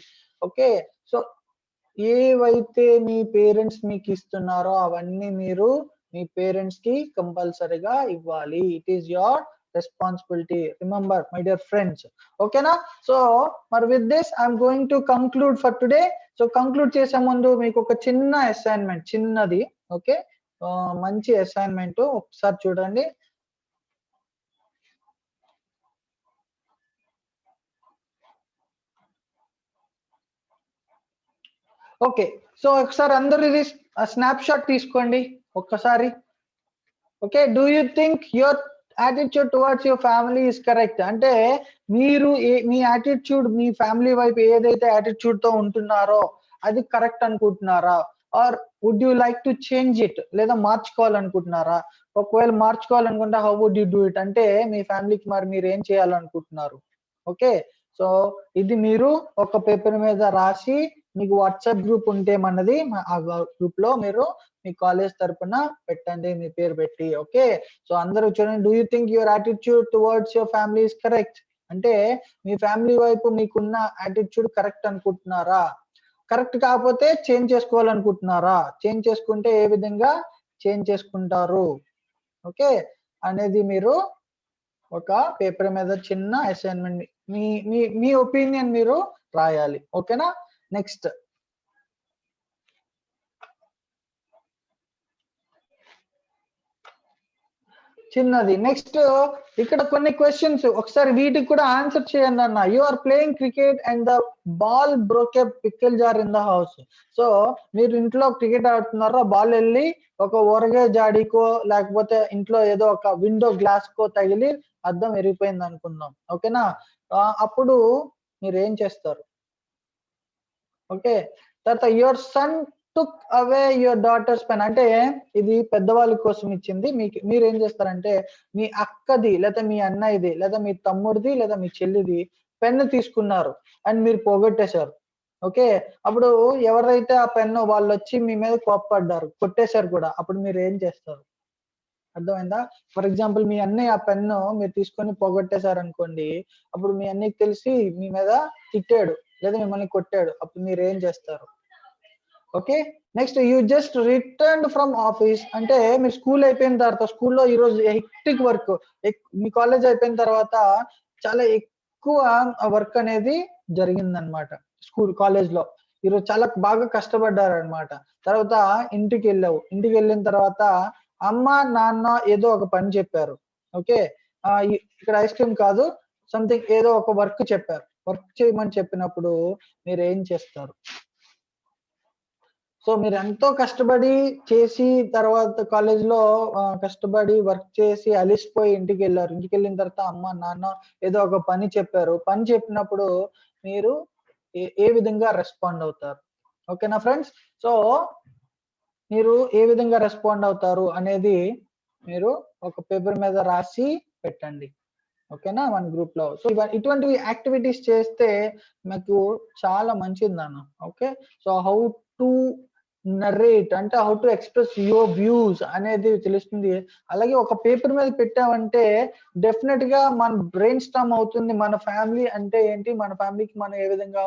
ఓకే సో ఏవైతే మీ పేరెంట్స్ మీకు ఇస్తున్నారో అవన్నీ మీరు మీ పేరెంట్స్ కి కంపల్సరీగా ఇవ్వాలి. It is your responsibility, remember my dear friends. ఓకేనా? సో మరి with this I'm going to conclude for today. So conclude చేసే ముందు మీకు ఒక చిన్న అసైన్మెంట్, చిన్నది. ఓకే మంచి అసైన్మెంట్, ఒకసారి చూడండి. ఓకే సో ఒకసారి అందరూ ఇది స్నాప్ షాట్ తీసుకోండి ఒక్కసారి. Okay do you think your attitude towards your family is correct? అంటే మీరు మీ యాటిట్యూడ్ మీ ఫ్యామిలీ వైపు ఏదైతే యాటిట్యూడ్ తో ఉంటున్నారో అది కరెక్ట్ అనుకుంటున్నారా? Or would you like to change it? లేదా మార్చుకోవాలనుకుంటున్నారా? ఒకవేళ మార్చుకోవాలనుకుంటే how would you do it? అంటే మీ ఫ్యామిలీకి మరి మీరు ఏం చేయాలనుకుంటున్నారు? ఓకే సో ఇది మీరు ఒక పేపర్ మీద రాసి మీకు వాట్సాప్ గ్రూప్ ఉంటే మనది, ఆ గ్రూప్ లో మీరు మీ కాలేజ్ తరపున పెట్టండి, మీ పేరు పెట్టి. ఓకే సో అందరూ చూడండి. Do you think your attitude towards your family is correct? అంటే మీ ఫ్యామిలీ వైపు మీకున్న యాటిట్యూడ్ కరెక్ట్ అనుకుంటున్నారా? కరెక్ట్ కాకపోతే చేంజ్ చేసుకోవాలనుకుంటున్నారా? చేంజ్ చేసుకుంటే ఏ విధంగా చేంజ్ చేసుకుంటారు? ఓకే అనేది మీరు ఒక పేపర్ మీద చిన్న అసైన్మెంట్ మీ ఒపీనియన్ మీరు రాయాలి. ఓకేనా? నెక్స్ట్ చిన్నది. నెక్స్ట్ ఇక్కడ కొన్ని క్వశ్చన్స్ ఒకసారి వీటికి కూడా ఆన్సర్ చేయండి అన్న. You are playing cricket and the ball broke a pickle jar in the house. So మీరు ఇంట్లో క్రికెట్ ఆడుతున్నారో, బాల్ వెళ్ళి ఒక ఊరగాయ జాడీకో లేకపోతే ఇంట్లో ఏదో ఒక విండో గ్లాస్ కో తగిలి అద్దం విరిగిపోయింది అనుకుందాం. ఓకేనా? అప్పుడు మీరు ఏం చేస్తారు? ఓకే తర్వాత your son took away your daughters pen. అంటే ఇది పెద్దవాళ్ళ కోసం ఇచ్చింది. మీరు ఏం చేస్తారంటే మీ అక్కది లేదా మీ అన్నయ్యది లేదా మీ తమ్ముడిది లేదా మీ చెల్లిది పెన్ను తీసుకున్నారు అండ్ మీరు పోగొట్టేశారు. ఓకే అప్పుడు ఎవరైతే ఆ పెన్ను వాళ్ళు వచ్చి మీ మీద కోప్పడ్డారు, కొట్టేశారు కూడా, అప్పుడు మీరు ఏం చేస్తారు? అర్థమైందా? ఫర్ ఎగ్జాంపుల్ మీ అన్నయ్య ఆ పెన్ను మీరు తీసుకొని పోగొట్టేశారు అనుకోండి, అప్పుడు మీ అన్నయ్యకి తెలిసి మీ మీద తిట్టాడు లేదా మిమ్మల్ని కొట్టాడు, అప్పుడు మీరు ఏం చేస్తారు? Okay, next you just return from office అంటే మీరు స్కూల్ అయిపోయిన తర్వాత స్కూల్లో ఈరోజు హెక్టిక్ వర్క్, మీ కాలేజ్ అయిపోయిన తర్వాత చాలా ఎక్కువ వర్క్ అనేది జరిగిందనమాట కాలేజ్ లో. ఈరోజు చాలా బాగా కష్టపడ్డారు అనమాట. తర్వాత ఇంటికి వెళ్ళిన తర్వాత అమ్మ నాన్న ఏదో ఒక పని చెప్పారు. ఓకే, ఇక్కడ ఐస్ క్రీమ్ కాదు, సంథింగ్ ఏదో ఒక వర్క్ చెప్పారు. వర్క్ చేయమని చెప్పినప్పుడు మీరు ఏం చేస్తారు? సో మీరు ఎంతో కష్టపడి చేసి తర్వాత కాలేజ్ లో కష్టపడి వర్క్ చేసి అలిసిపోయి ఇంటికి వెళ్ళారు. ఇంటికి వెళ్ళిన తర్వాత అమ్మ నాన్న ఏదో ఒక పని చెప్పారు. పని చెప్పినప్పుడు మీరు ఏ విధంగా రెస్పాండ్ అవుతారు? ఓకేనా ఫ్రెండ్స్? సో మీరు ఏ విధంగా రెస్పాండ్ అవుతారు అనేది మీరు ఒక పేపర్ మీద రాసి పెట్టండి. ఓకేనా, మన గ్రూప్ లో. సో ఇటువంటివి యాక్టివిటీస్ చేస్తే మీకు చాలా మంచిది నాన్న. Okay, so how to narrate అంటే how to express your views అనేది తెలుస్తుంది. అలాగే ఒక పేపర్ మీద పెట్టామంటే డెఫినెట్ గా మన బ్రెయిన్ స్టామ్ అవుతుంది. మన ఫ్యామిలీ అంటే ఏంటి, మన ఫ్యామిలీకి మనం ఏ విధంగా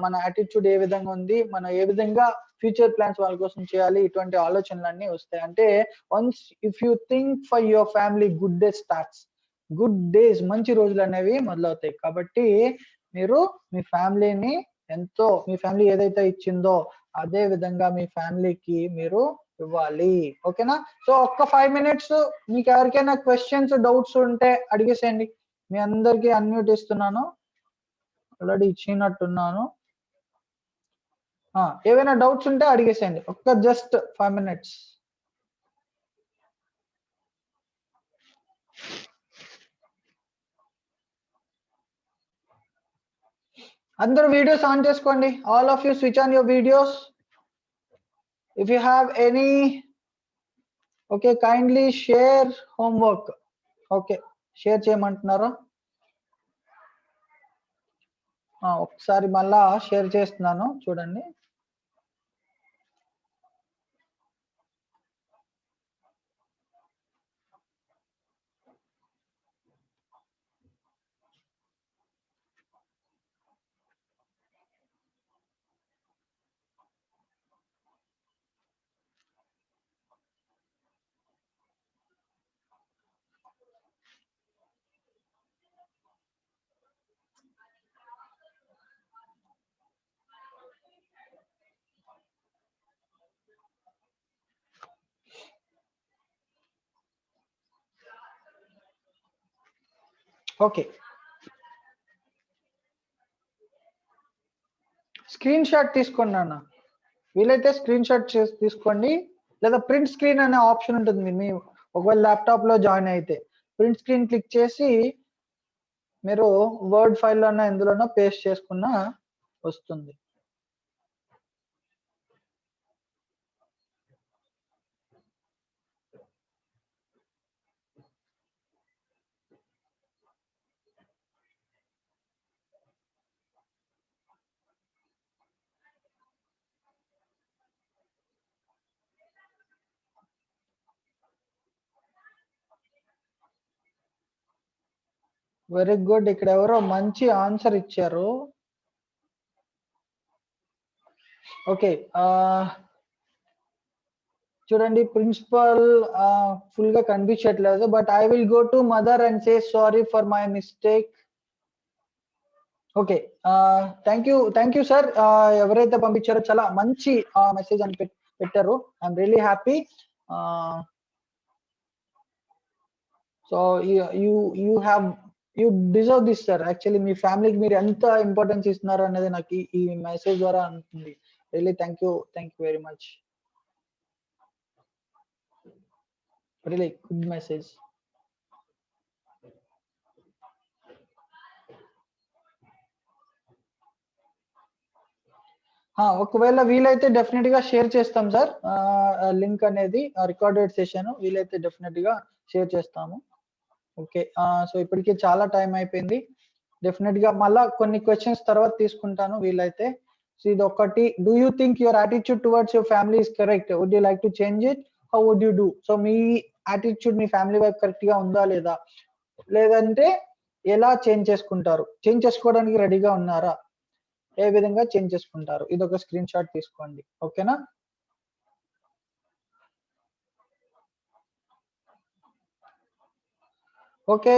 మన యాటిట్యూడ్ ఏ విధంగా ఉంది, మనం ఏ విధంగా ఫ్యూచర్ ప్లాన్స్ వాళ్ళ కోసం చేయాలి, ఇటువంటి ఆలోచనలన్నీ వస్తాయి. అంటే once if you think for your family, good day starts. Good days, మంచి రోజులు అనేవి మొదలవుతాయి. కాబట్టి మీరు మీ ఫ్యామిలీని ఎంతో, మీ ఫ్యామిలీ ఏదైతే ఇచ్చిందో అదే విధంగా మీ ఫ్యామిలీకి మీరు ఇవ్వాలి. ఓకేనా? సో ఒక్క 5 minutes మీకు ఎవరికైనా క్వశ్చన్స్ డౌట్స్ ఉంటే అడిగేసేయండి. మీ అందరికి అన్మ్యూట్ ఇస్తున్నాను, ఆల్రెడీ ఇచ్చినట్టున్నాను. ఏవైనా డౌట్స్ ఉంటే అడిగేసేయండి. ఒక్క జస్ట్ 5 minutes. అందరూ వీడియోస్ ఆన్ చేసుకోండి. All of you switch on your videos. If you have any, okay, kindly share homework. Okay, share చేయమంటున్నారా? ఒకసారి మళ్ళా షేర్ చేస్తున్నాను, చూడండి. ఓకే, స్క్రీన్ షాట్ తీసుకోండి అన్న. వీలైతే స్క్రీన్ షాట్ చేసి తీసుకోండి, లేదా ప్రింట్ స్క్రీన్ అనే ఆప్షన్ ఉంటుంది. మీ ఒకవేళ ల్యాప్టాప్ లో జాయిన్ అయితే ప్రింట్ స్క్రీన్ క్లిక్ చేసి మీరు వర్డ్ ఫైల్లోనో ఎందులోనో పేస్ట్ చేసుకున్నా వస్తుంది. Very good. ఇక్కడ ఎవరో మంచి ఆన్సర్ ఇచ్చారు. ఓకే, చూడండి, ప్రిన్సిపల్ ఫుల్ గా కనిపించట్లేదు. But I will go to mother and say sorry for my mistake. Okay, thank you sir. ఎవరైతే పంపించారో చాలా మంచి మెసేజ్ అని పెట్టారు. I'm really happy. So you deserve this sir. Actually మీ ఫ్యామిలీకి మీరు ఎంత ఇంపార్టెన్స్ ఇస్తున్నారు అనేది నాకు ఈ మెసేజ్ ద్వారా ఉంటుంది. Really thank you very much. Really good message. ఒకవేళ వీలైతే డెఫినెట్ గా షేర్ చేస్తాం సార్. లింక్ అనేది రికార్డెడ్ సెషన్ వీలైతే డెఫినెట్ గా షేర్ చేస్తాము. ఓకే, సో ఇప్పటికే చాలా టైం అయిపోయింది. డెఫినెట్ గా మళ్ళా కొన్ని క్వశ్చన్స్ తర్వాత తీసుకుంటాను వీలైతే. సో ఇది ఒకటి, do you think your attitude towards your family is correct? Would you like to change it? How would you do? So మీ యాటిట్యూడ్ మీ ఫ్యామిలీ వైపు కరెక్ట్ గా ఉందా లేదా, లేదంటే ఎలా చేంజ్ చేసుకుంటారు? చేంజ్ చేసుకోవడానికి రెడీగా ఉన్నారా? ఏ విధంగా చేంజ్ చేసుకుంటారు. ఇది ఒక స్క్రీన్ షాట్ తీసుకోండి. ఓకేనా? ఓకే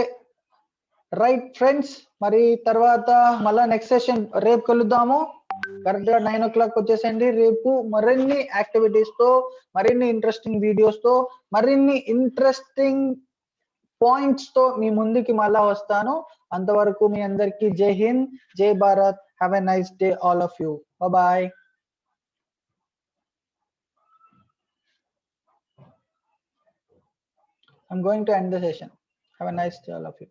రైట్ ఫ్రెండ్స్, మరి తర్వాత మళ్ళా నెక్స్ట్ సెషన్ రేపు కలుద్దాము. కరెక్ట్ గా 9 o'clock వచ్చేసండి. రేపు మరిన్ని యాక్టివిటీస్ తో, మరిన్ని ఇంట్రెస్టింగ్ వీడియోస్ తో, మరిన్ని ఇంట్రెస్టింగ్ పాయింట్స్ తో మీ ముందుకి మళ్ళా వస్తాను. అంతవరకు మీ అందరికి జై హింద్, జై Bharat. Have a nice day all of you. Bye. I'm going to end the session. Have a nice day all of you.